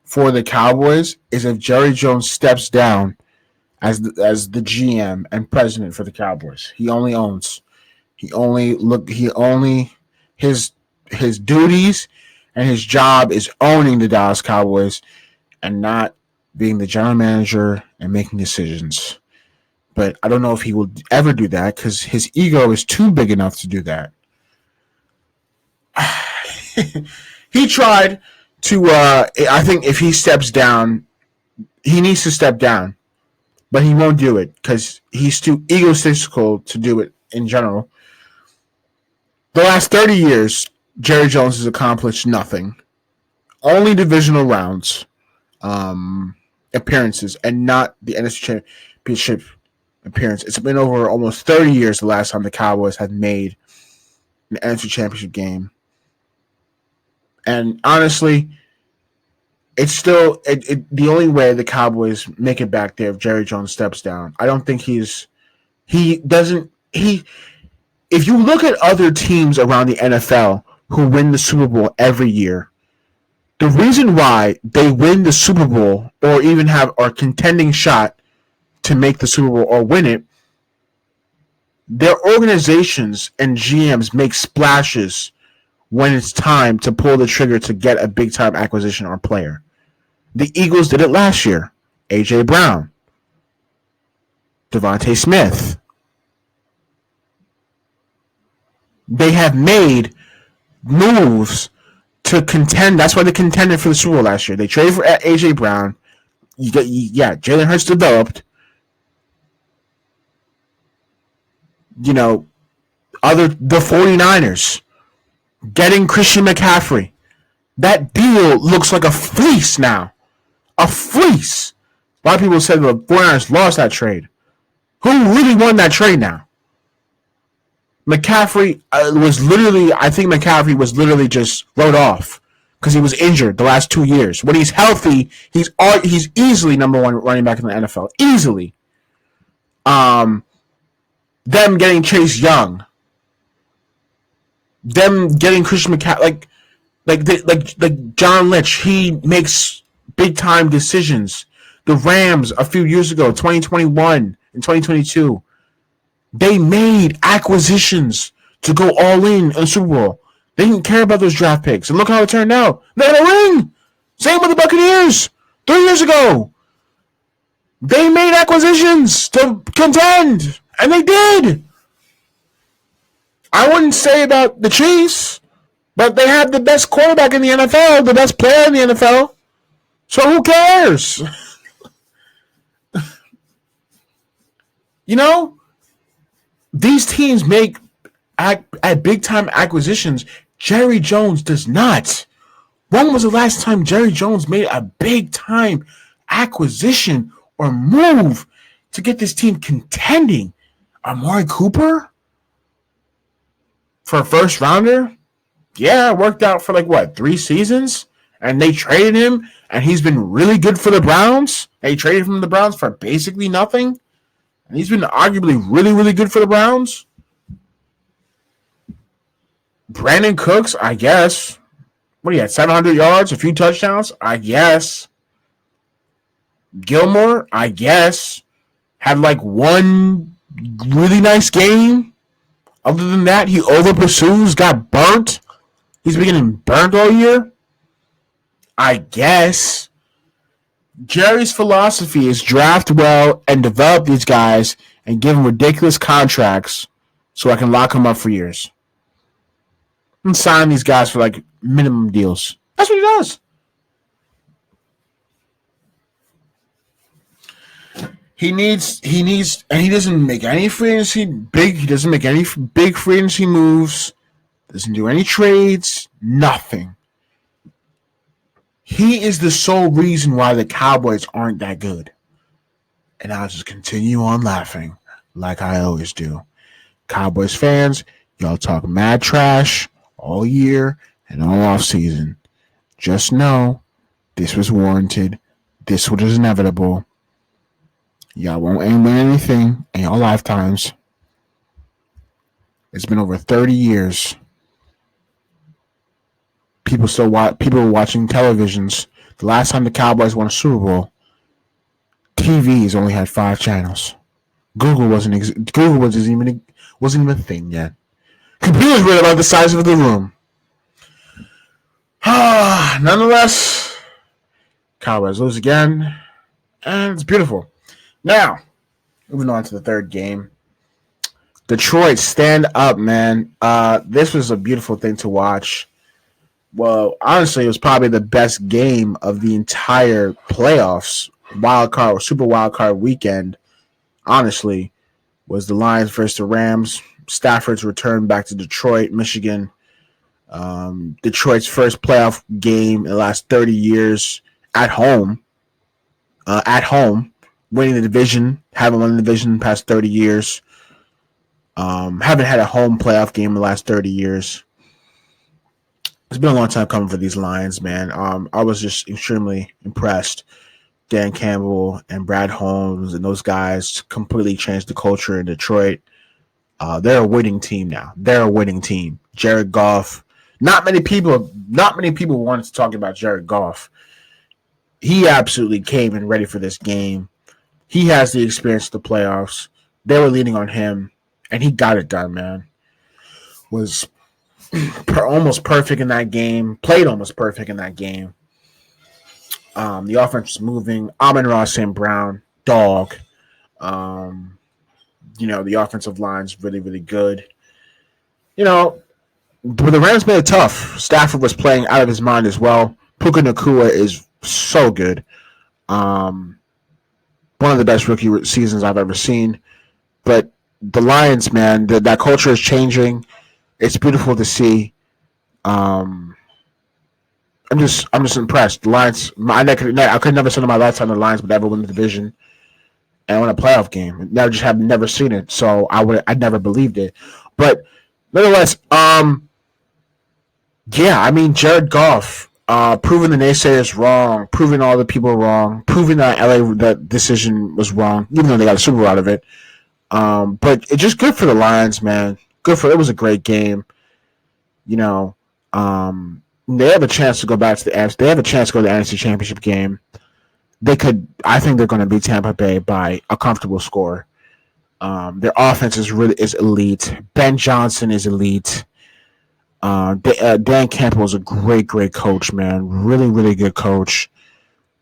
for the Cowboys is if Jerry Jones steps down as the GM and president for the Cowboys. His duties and his job is owning the Dallas Cowboys and not being the general manager and making decisions. But I don't know if he will ever do that because his ego is too big enough to do that. He tried to. I think if he steps down, he needs to step down, but he won't do it because he's too egotistical to do it in general. The last 30 years, Jerry Jones has accomplished nothing. Only divisional rounds, appearances, and not the NFC Championship appearance. It's been over almost 30 years the last time the Cowboys had made an NFC Championship game. And honestly, it's still the only way the Cowboys make it back there if Jerry Jones steps down. I don't think if you look at other teams around the NFL who win the Super Bowl every year, the reason why they win the Super Bowl or even have a contending shot to make the Super Bowl or win it, their organizations and GMs make splashes when it's time to pull the trigger to get a big-time acquisition or player. The Eagles did it last year. A.J. Brown. Devontae Smith. They have made moves to contend. That's why they contended for the Super Bowl last year. They traded for A.J. Brown. Jalen Hurts developed. The 49ers getting Christian McCaffrey. That deal looks like a fleece now. A fleece. A lot of people said the 49ers lost that trade. Who really won that trade now? McCaffrey McCaffrey was literally just wrote off because he was injured the last 2 years. When he's healthy, he's easily number one running back in the NFL. Easily. Them getting Chase Young. Them getting Christian McCaffrey, like John Lynch, he makes big time decisions. The Rams a few years ago, 2021 and 2022, they made acquisitions to go all in the Super Bowl. They didn't care about those draft picks, and look how it turned out. They had a ring. Same with the Buccaneers 3 years ago. They made acquisitions to contend, and they did. I wouldn't say about the Chiefs, but they have the best quarterback in the NFL, the best player in the NFL. So who cares? These teams make at big-time acquisitions. Jerry Jones does not. When was the last time Jerry Jones made a big-time acquisition or move to get this team contending? Amari Cooper? For a first rounder? Yeah, it worked out for 3 seasons? And they traded him, and he's been really good for the Browns. They traded him from the Browns for basically nothing. And he's been arguably really, really good for the Browns. Brandon Cooks, I guess. What he had, 700 yards, a few touchdowns? I guess. Gilmore, I guess. Had one really nice game. Other than that, he over-pursues, got burnt. He's been getting burnt all year. I guess. Jerry's philosophy is draft well and develop these guys and give them ridiculous contracts so I can lock them up for years. And sign these guys for minimum deals. That's what he does. He doesn't make any free agency big. He doesn't make any big free agency moves. Doesn't do any trades. Nothing. He is the sole reason why the Cowboys aren't that good. And I'll just continue on laughing like I always do. Cowboys fans, y'all talk mad trash all year and all off season. Just know this was warranted. This was inevitable. Y'all won't win anything in your lifetimes. It's been over 30 years. People were watching televisions. The last time the Cowboys won a Super Bowl, TVs only had 5 channels. Google wasn't even a thing yet. Computers were about the size of the room. Nonetheless, Cowboys lose again, and it's beautiful. Now, moving on to the third game. Detroit, stand up, man. This was a beautiful thing to watch. Well, honestly, it was probably the best game of the entire playoffs. Super wild card weekend. Honestly, was the Lions versus the Rams. Stafford's return back to Detroit, Michigan. Detroit's first playoff game in the last 30 years at home. Winning the division, haven't won the division in the past 30 years. Haven't had a home playoff game in the last 30 years. It's been a long time coming for these Lions, man. I was just extremely impressed. Dan Campbell and Brad Holmes and those guys completely changed the culture in Detroit. They're a winning team now. They're a winning team. Jared Goff. Not many people wanted to talk about Jared Goff. He absolutely came in ready for this game. He has the experience of the playoffs. They were leaning on him, and he got it done, man. Was almost perfect in that game. Played almost perfect in that game. The offense was moving. Amon-Ra St. Brown, dog. The offensive line's really, really good. But the Rams made it tough. Stafford was playing out of his mind as well. Puka Nacua is so good. One of the best rookie seasons I've ever seen. But the Lions, man, that culture is changing. It's beautiful to see. I'm just impressed. The Lions, I could never say in my lifetime the Lions would ever win the division and win a playoff game. Have never seen it, so I never believed it. But nonetheless, Jared Goff, proving the naysayers wrong, proving all the people wrong, proving that that decision was wrong, even though they got a Super Bowl out of it. But it's just good for the Lions, man. It was a great game. They have a chance to go back to the NFC. They have a chance to go to the NFC Championship game. I think they're going to beat Tampa Bay by a comfortable score. Their offense is elite. Ben Johnson is elite. Dan Campbell is a great coach, man. Really, really good coach.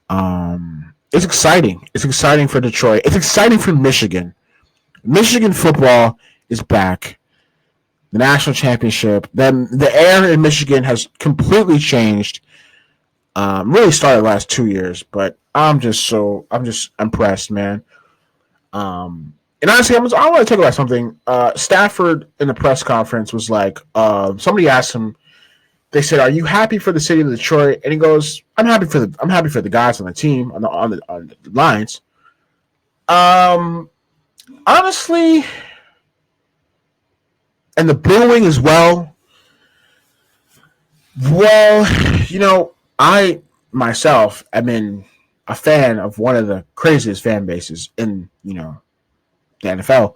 It's exciting. It's exciting for Detroit. It's exciting for Michigan. Michigan football is back. The national championship. Then the air in Michigan has completely changed. Really started the last 2 years, but I'm just impressed, man. And honestly, I want to talk about something. Stafford in the press conference was like, somebody asked him. They said, "Are you happy for the city of Detroit?" And he goes, "I'm happy for the guys on the team on the Lions." Honestly, and the booing as well. Well, I myself am a fan of one of the craziest fan bases in the NFL.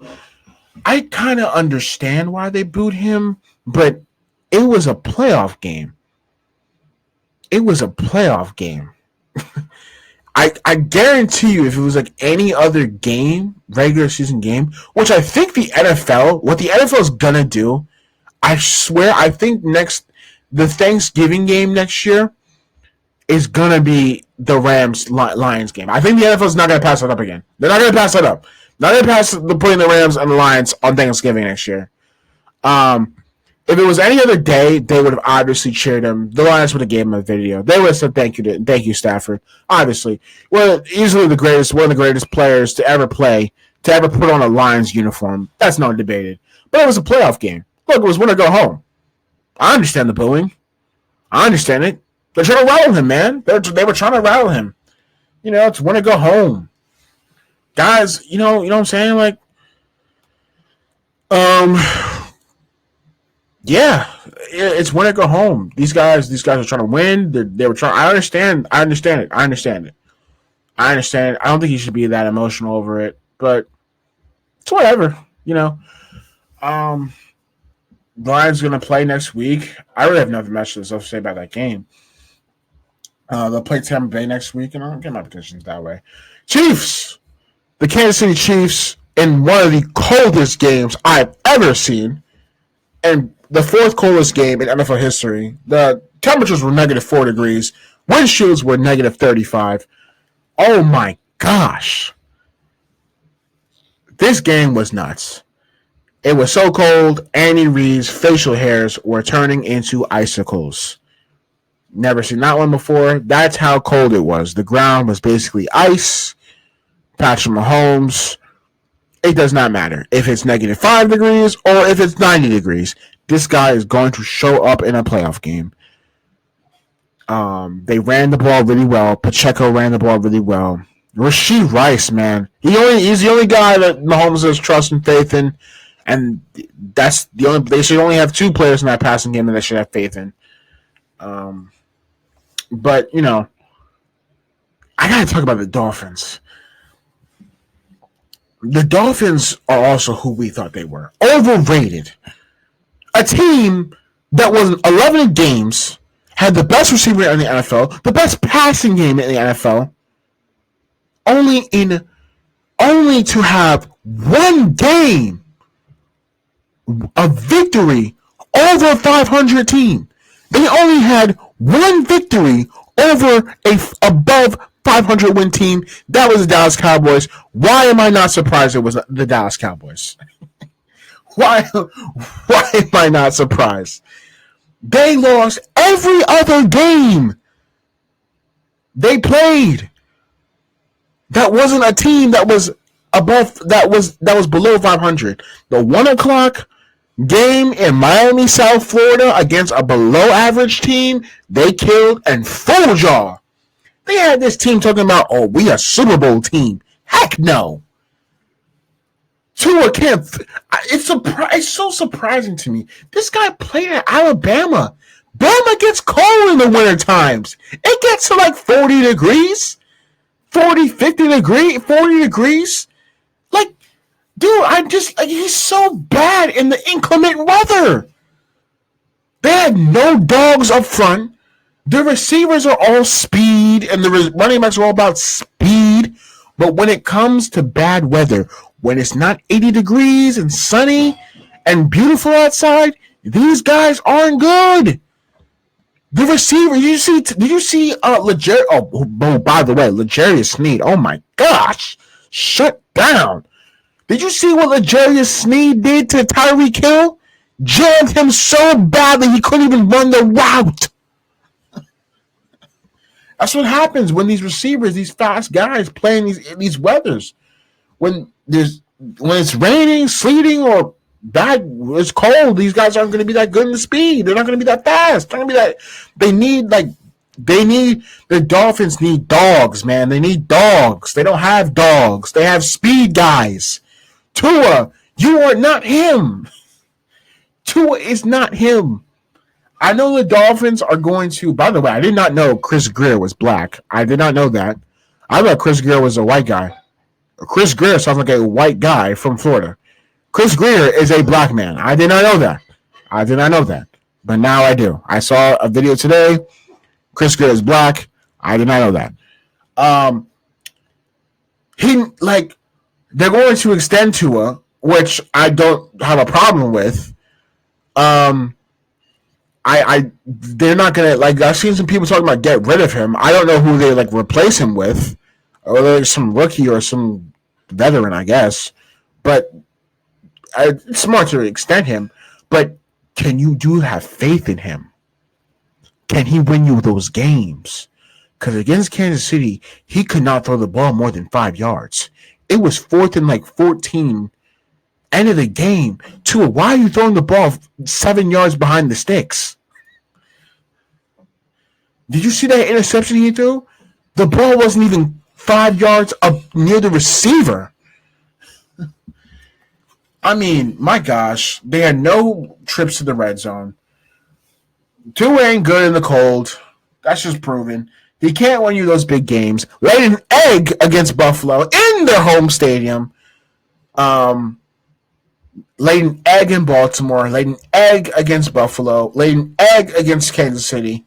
I kind of understand why they booed him, but it was a playoff game. I guarantee you, if it was like any other game, regular season game, which I think what the NFL is gonna do, I swear, I think the Thanksgiving game next year is gonna be the Rams Lions game. I think the NFL is not gonna pass it up again. They're not gonna pass it up. Not gonna pass putting the Rams and the Lions on Thanksgiving next year. If it was any other day, they would have obviously cheered him. The Lions would have gave him a video. They would have said thank you, Stafford. Obviously, easily one of the greatest players to ever play, to ever put on a Lions uniform. That's not debated. But it was a playoff game. Look, it was win or go home. I understand the booing. I understand it. They're trying to rattle him, man. They were trying to rattle him. It's win or go home. Guys, you know what I'm saying? Like, yeah, it's win or go home. These guys are trying to win. They were trying. I understand it. I understand. I don't think you should be that emotional over it, but it's whatever. Lions going to play next week. I really have nothing much to say about that game. They'll play Tampa Bay next week, and I'll get my predictions that way. Chiefs, the Kansas City Chiefs, in one of the coldest games I've ever seen, and the fourth coldest game in NFL history. The temperatures were -4 degrees. Wind chills were -35. Oh my gosh. This game was nuts. It was so cold, Andy Reid's facial hairs were turning into icicles. Never seen that one before. That's how cold it was. The ground was basically ice. Patrick Mahomes, it does not matter if it's -5 degrees or if it's 90 degrees. This guy is going to show up in a playoff game. They ran the ball really well. Pacheco ran the ball really well. Rashee Rice, man, he's the only guy that Mahomes has trust and faith in, and that's the only. They should only have 2 players in that passing game that they should have faith in. But I gotta talk about the Dolphins. The Dolphins are also who we thought they were. Overrated. A team that was 11 games, had the best receiver in the NFL, the best passing game in the NFL, only to have one game of victory over a 500 team. They only had one victory over a above 500 win team. That was the Dallas Cowboys. Why am I not surprised it was the Dallas Cowboys? Why am I not surprised? They lost every other game they played. That wasn't a team that was below 500. The 1:00 game in Miami, South Florida against a below average team, they killed and fooled y'all. They had this team talking about, oh, we a Super Bowl team. Heck no. Tua can't. It's so surprising to me. This guy played at Alabama. Bama gets cold in the winter times. It gets to like 40 degrees. 40, 50 degrees, 40 degrees. Like, dude, he's so bad in the inclement weather. They had no dogs up front. The receivers are all speed, and the running backs are all about speed. But when it comes to bad weather, when it's not 80 degrees and sunny and beautiful outside, these guys aren't good. The receiver, did you see Legere? Oh, by the way, L'Jarius Sneed. Oh my gosh, shut down. Did you see what L'Jarius Sneed did to Tyreek Hill? Jammed him so badly he couldn't even run the route. That's what happens when these receivers, these fast guys, play in these weathers. When it's raining, sleeting, or it's cold, these guys aren't going to be that good in the speed. They're not going to be that fast. They're not going to be that. The Dolphins need dogs, man. They need dogs. They don't have dogs. They have speed guys. Tua, you are not him. Tua is not him. I know the Dolphins are going to. By the way, I did not know Chris Greer was black. I did not know that. I thought Chris Greer was a white guy. Chris Greer sounds like a white guy from Florida. Chris Greer is a black man. I did not know that. But now I do. I saw a video today. Chris Greer is black. I did not know that. They're going to extend Tua, which I don't have a problem with. They're not gonna I've seen some people talking about get rid of him. I don't know who they replace him with, or there's some rookie or some veteran, I guess. But it's smart to extend him. But can you have faith in him? Can he win you those games? Because against Kansas City, he could not throw the ball more than 5 yards. It was 4th and 14. End of the game. Tua, why are you throwing the ball 7 yards behind the sticks? Did you see that interception he threw? The ball wasn't even 5 yards up near the receiver. I mean, my gosh. They had no trips to the red zone. Tua ain't good in the cold. That's just proven. He can't win you those big games. Laid an egg against Buffalo in their home stadium. Laid an egg in Baltimore. Laid an egg against Buffalo. Laid an egg against Kansas City.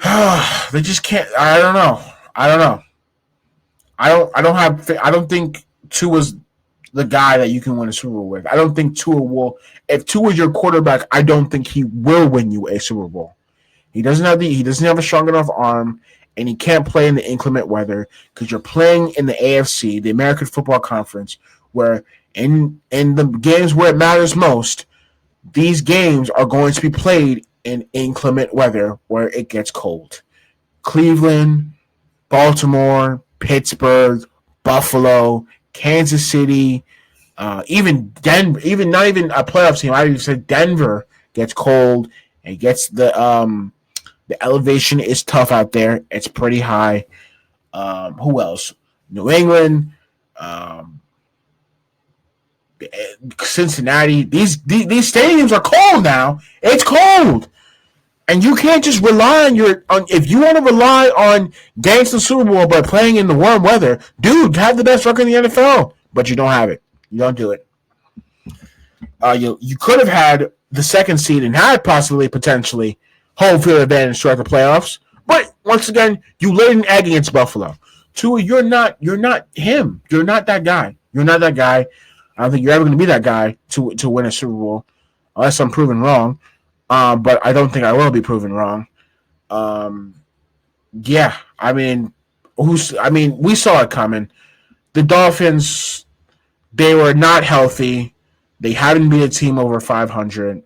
They just can't. I don't know. I don't think Tua's the guy that you can win a Super Bowl with. I don't think Tua will. If Tua's your quarterback, I don't think he will win you a Super Bowl. He doesn't have a strong enough arm, and he can't play in the inclement weather because you're playing in the AFC, the American Football Conference, where in the games where it matters most, these games are going to be played in inclement weather where it gets cold. Cleveland, Baltimore, Pittsburgh, Buffalo, Kansas City, even Denver, even not even a playoff team. I even said Denver gets cold. It gets the elevation is tough out there. It's pretty high. Who else? New England, um, Cincinnati. These stadiums are cold now. It's cold. And you can't just rely on if you want to rely on getting to the Super Bowl by playing in the warm weather, dude, have the best record in the NFL, but you don't have it. You don't do it. You could have had the second seed and had possibly potentially home field advantage throughout the playoffs, but once again, you laid an egg against Buffalo. Tua, you're not him. You're not that guy. You're not that guy. I don't think you're ever going to be that guy to win a Super Bowl, unless I'm proven wrong. But I don't think I will be proven wrong. Yeah, I mean, we saw it coming. The Dolphins, they were not healthy. They hadn't been a team over 500.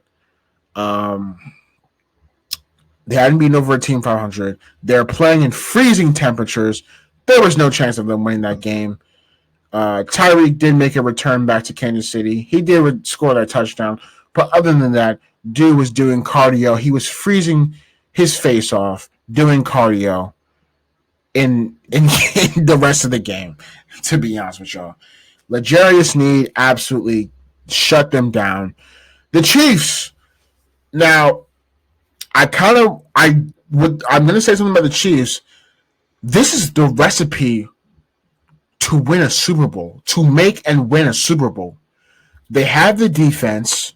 They hadn't been over a team 500. They're playing in freezing temperatures. There was no chance of them winning that game. Tyreek did make a return back to Kansas City. He did score that touchdown. But other than that, dude was doing cardio. He was freezing his face off doing cardio in the rest of the game, to be honest with y'all. L'Jarius Sneed absolutely shut them down. The Chiefs, now, I'm going to say something about the Chiefs. This is the recipe to win a Super Bowl, to make and win a Super Bowl. They have the defense.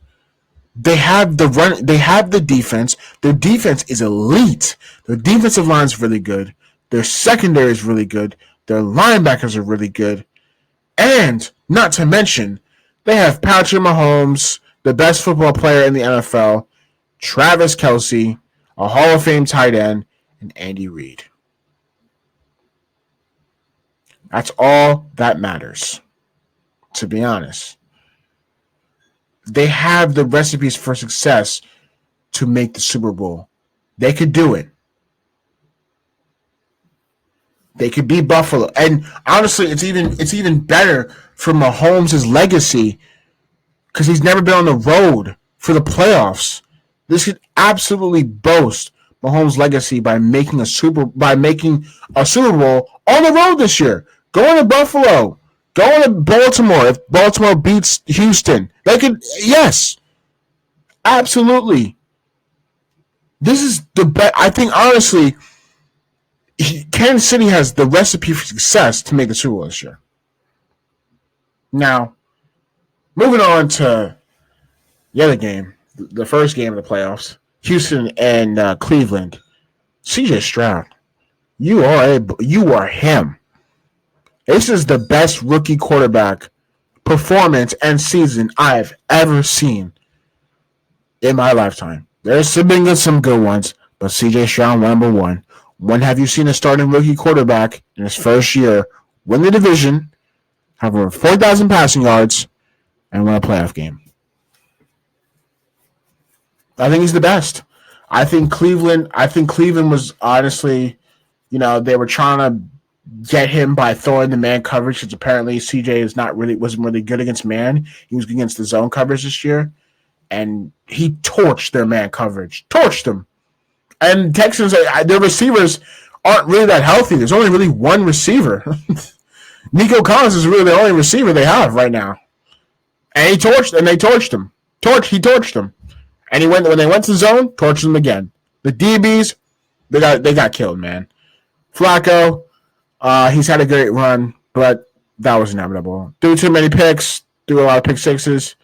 They have the run. They have the defense. Their defense is elite. Their defensive line is really good. Their secondary is really good. Their linebackers are really good. And not to mention, they have Patrick Mahomes, the best football player in the NFL, Travis Kelce, a Hall of Fame tight end, and Andy Reid. That's all that matters, to be honest. They have the recipes for success to make the Super Bowl. They could do it. They could beat Buffalo. And honestly, it's even better for Mahomes' legacy because he's never been on the road for the playoffs. This could absolutely boast Mahomes' legacy by making a Super Bowl on the road this year. Going to Buffalo. Going to Baltimore. If Baltimore beats Houston, they could. Yes, absolutely. This is the best. I think honestly, Kansas City has the recipe for success to make the Super Bowl this year. Now, moving on to the other game, the first game of the playoffs, Houston and Cleveland. CJ Stroud, you are him. This is the best rookie quarterback performance and season I've ever seen in my lifetime. There's been some good ones, but CJ Stroud, number one. When have you seen a starting rookie quarterback in his first year win the division, have over 4,000 passing yards, and win a playoff game? I think he's the best. I think Cleveland was honestly, they were trying to get him by throwing the man coverage because apparently CJ wasn't really good against man. He was good against the zone coverage this year, and he torched their man coverage. Torched them. And Texans, their receivers aren't really that healthy. There's only really one receiver. Nico Collins is really the only receiver they have right now. And they torched him. He torched them. And when they went to the zone, torched them again. The DBs, they got killed, man. Flacco, he's had a great run, but that was inevitable. Threw too many picks, threw a lot of pick sixes.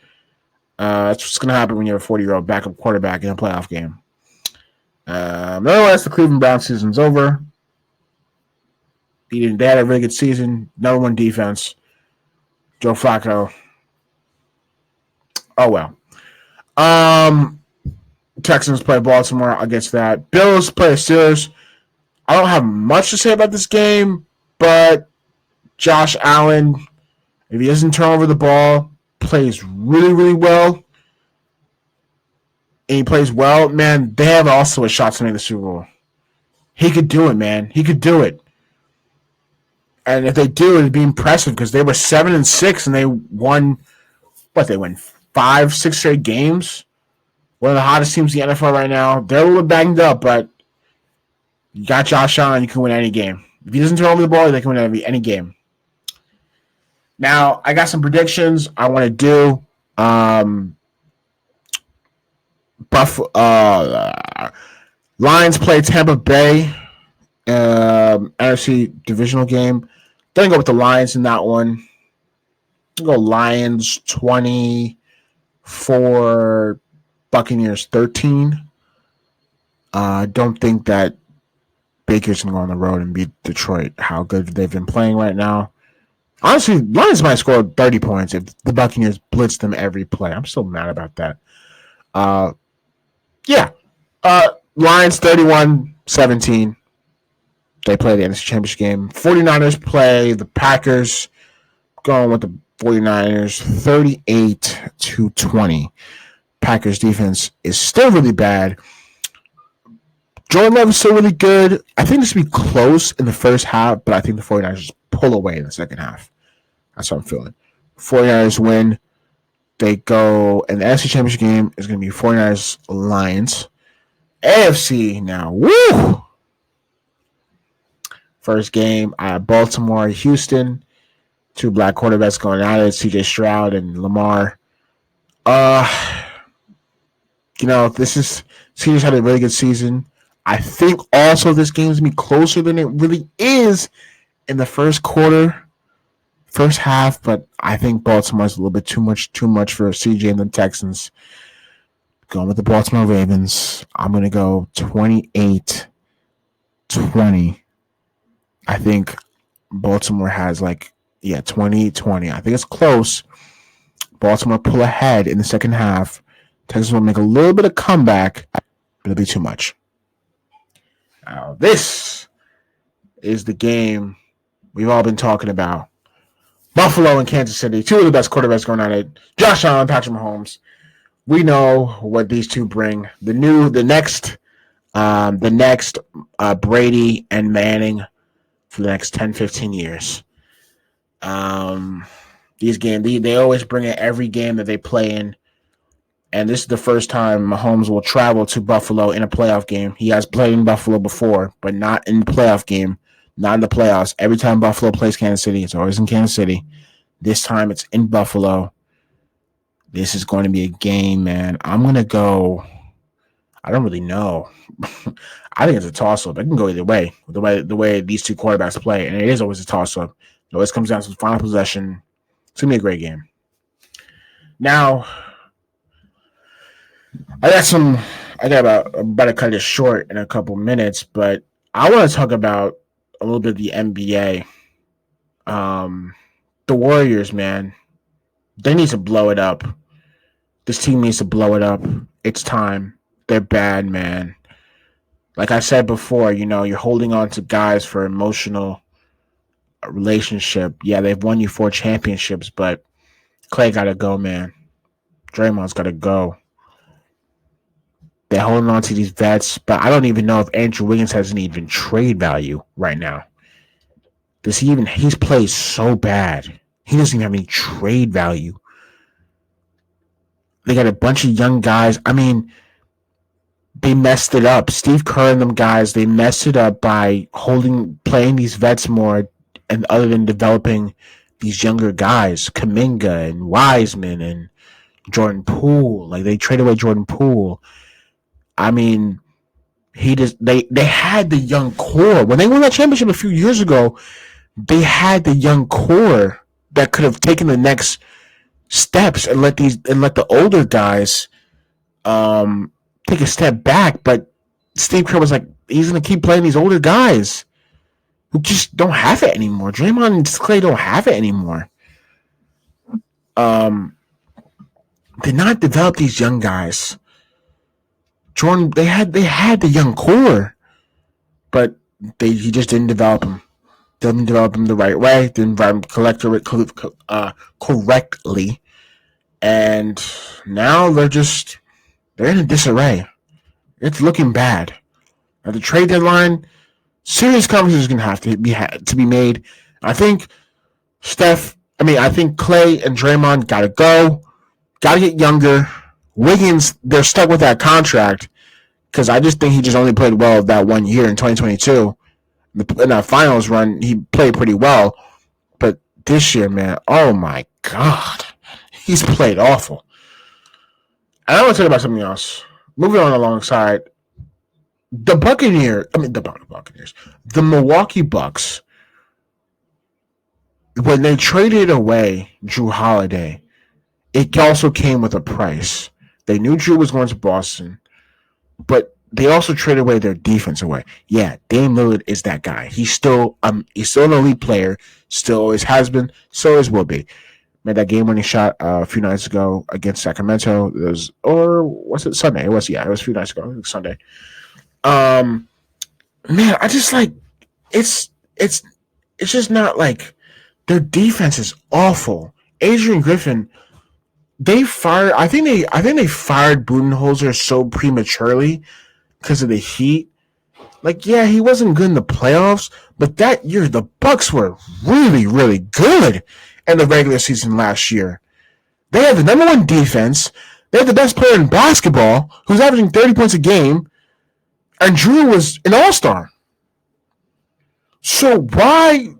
That's what's going to happen when you have a 40-year-old backup quarterback in a playoff game. Nevertheless, the Cleveland Browns season's over. They had a really good season. Number one defense. Joe Flacco. Oh, well. Texans play Baltimore against that. Bills play Steelers. I don't have much to say about this game, but Josh Allen, if he doesn't turn over the ball, plays really, really well. and he plays well, man, they have also a shot to make the Super Bowl. He could do it, man. He could do it. And if they do, it'd be impressive because they were 7-6 and they won. What, they win 5-6 straight games. One of the hottest teams in the NFL right now. They're a little banged up, but you got Josh Allen, you can win any game. If he doesn't turn over the ball, they can win any game. Now, I got some predictions I want to do. Lions play Tampa Bay. NFC divisional game. Gonna go with the Lions in that one. Go Lions 24, Buccaneers 13. Don't think that Baker's gonna go on the road and beat Detroit. How good they've been playing right now. Honestly, Lions might score 30 points if the Buccaneers blitz them every play. I'm still mad about that. Lions 31-17. They play the NFC Championship game. 49ers play the Packers. Going with the 49ers 38-20. Packers defense is still really bad. Jordan Love is still really good. I think this will be close in the first half, but I think the 49ers just pull away in the second half. That's what I'm feeling. 49ers win. They go, and the NFC Championship game is going to be 49ers Lions. AFC now. Woo! First game, Baltimore, Houston. Two black quarterbacks going at it, CJ Stroud and Lamar. CJ's had a really good season. I think also this game is going to be closer than it really is in the first half, but I think Baltimore's a little bit too much for CJ and the Texans. Going with the Baltimore Ravens. I'm going to go 28-20. I think Baltimore has 20-20. I think it's close. Baltimore pull ahead in the second half. Texans will make a little bit of comeback, but it'll be too much. Now, this is the game we've all been talking about. Buffalo and Kansas City, two of the best quarterbacks going at it. Josh Allen, Patrick Mahomes. We know what these two bring. The next Brady and Manning for the next 10, 15 years. These games, they always bring it every game that they play in. And this is the first time Mahomes will travel to Buffalo in a playoff game. He has played in Buffalo before, but not in the playoff game, not in the playoffs. Every time Buffalo plays Kansas City, it's always in Kansas City. This time it's in Buffalo. This is going to be a game, man. I'm going to go. I don't really know. I think it's a toss-up. It can go either way. The way these two quarterbacks play, and it is always a toss-up. It always comes down to the final possession. It's going to be a great game. Now, I got about to cut it short in a couple minutes, but I want to talk about a little bit of the NBA. The Warriors, man, they need to blow it up. This team needs to blow it up. It's time. They're bad, man. Like I said before, you're holding on to guys for emotional relationship. Yeah, they've won you 4 championships, but Clay got to go, man. Draymond's got to go. They're holding on to these vets, but I don't even know if Andrew Wiggins has any even trade value right now. He's played so bad. He doesn't even have any trade value. They got a bunch of young guys. I mean, they messed it up. Steve Kerr and them guys, they messed it up by playing these vets more, and other than developing these younger guys, Kuminga and Wiseman and Jordan Poole. Like, they traded away Jordan Poole. I mean, they had the young core. When they won that championship a few years ago, they had the young core that could have taken the next steps and let the older guys take a step back. But Steve Kerr was like, he's gonna keep playing these older guys who just don't have it anymore. Draymond and Clay don't have it anymore. Did not develop these young guys. Jordan, they had the young core, but he just didn't develop them. Didn't develop them the right way. Didn't develop them correctly, and now they're just they're in a disarray. It's looking bad. At the trade deadline, serious conversations are going to have to be made. I think I think Clay and Draymond got to go. Got to get younger. Wiggins, they're stuck with that contract because I just think he just only played well that 1 year in 2022. In that finals run, he played pretty well. But this year, man, oh my God. He's played awful. And I want to talk about something else. Moving on alongside the Buccaneers, the Milwaukee Bucks, when they traded away Drew Holiday, it also came with a price. They knew Drew was going to Boston, but they also traded away their defense away. Yeah, Dame Lillard is that guy. He's still an elite player, still always has been, still always will be. Made that game-winning shot a few nights ago against Sacramento. Was it Sunday? It was a few nights ago. It was Sunday. Man, I just it's just not like their defense is awful. Adrian Griffin, I think they fired Budenholzer so prematurely because of the Heat. He wasn't good in the playoffs, but that year the Bucks were really, really good in the regular season last year. They had the number one defense. They had the best player in basketball, who's averaging 30 points a game, and Drew was an all-star. So I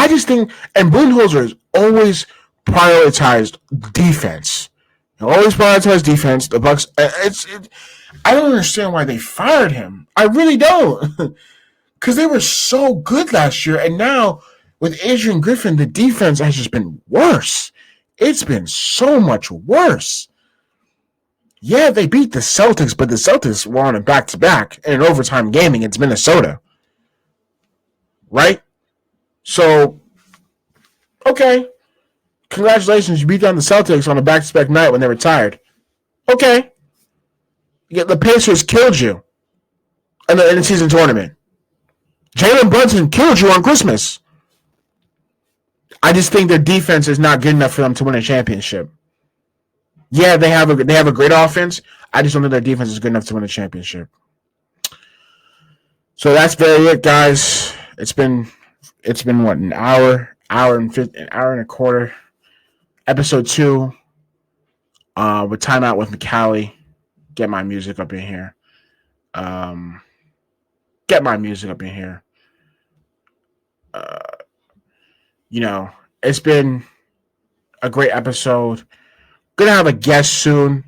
just think, and Budenholzer has always prioritized defense. The Bucks. I don't understand why they fired him. I really don't, because they were so good last year, and now with Adrian Griffin, the defense has just been worse. It's been so much worse. Yeah, they beat the Celtics, but the Celtics were on a back-to-back in an overtime game against Minnesota. Right? So, okay. Congratulations, you beat down the Celtics on a back-to-back night when they were tired. Okay. Yeah, the Pacers killed you in the season tournament. Jalen Brunson killed you on Christmas. I just think their defense is not good enough for them to win a championship. Yeah, they have a great offense. I just don't think their defense is good enough to win a championship. So that's very it, guys. It's been what, an hour and a quarter. Episode 2. With timeout with McCallie. Get my music up in here. It's been a great episode. Gonna have a guest soon.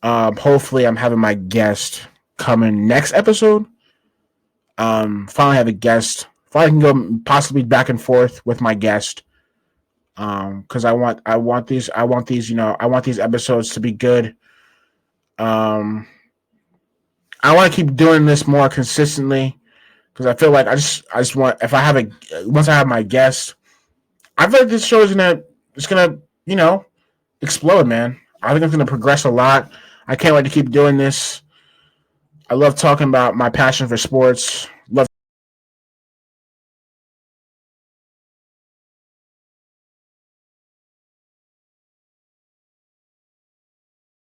Hopefully I'm having my guest coming next episode. Finally have a guest. Finally can go possibly back and forth with my guest. Because I want these episodes to be good. I want to keep doing this more consistently because I feel like I just want, once I have my guest, I feel like this show is gonna explode, man. I think it's gonna progress a lot. I can't wait to keep doing this. I love talking about my passion for sports.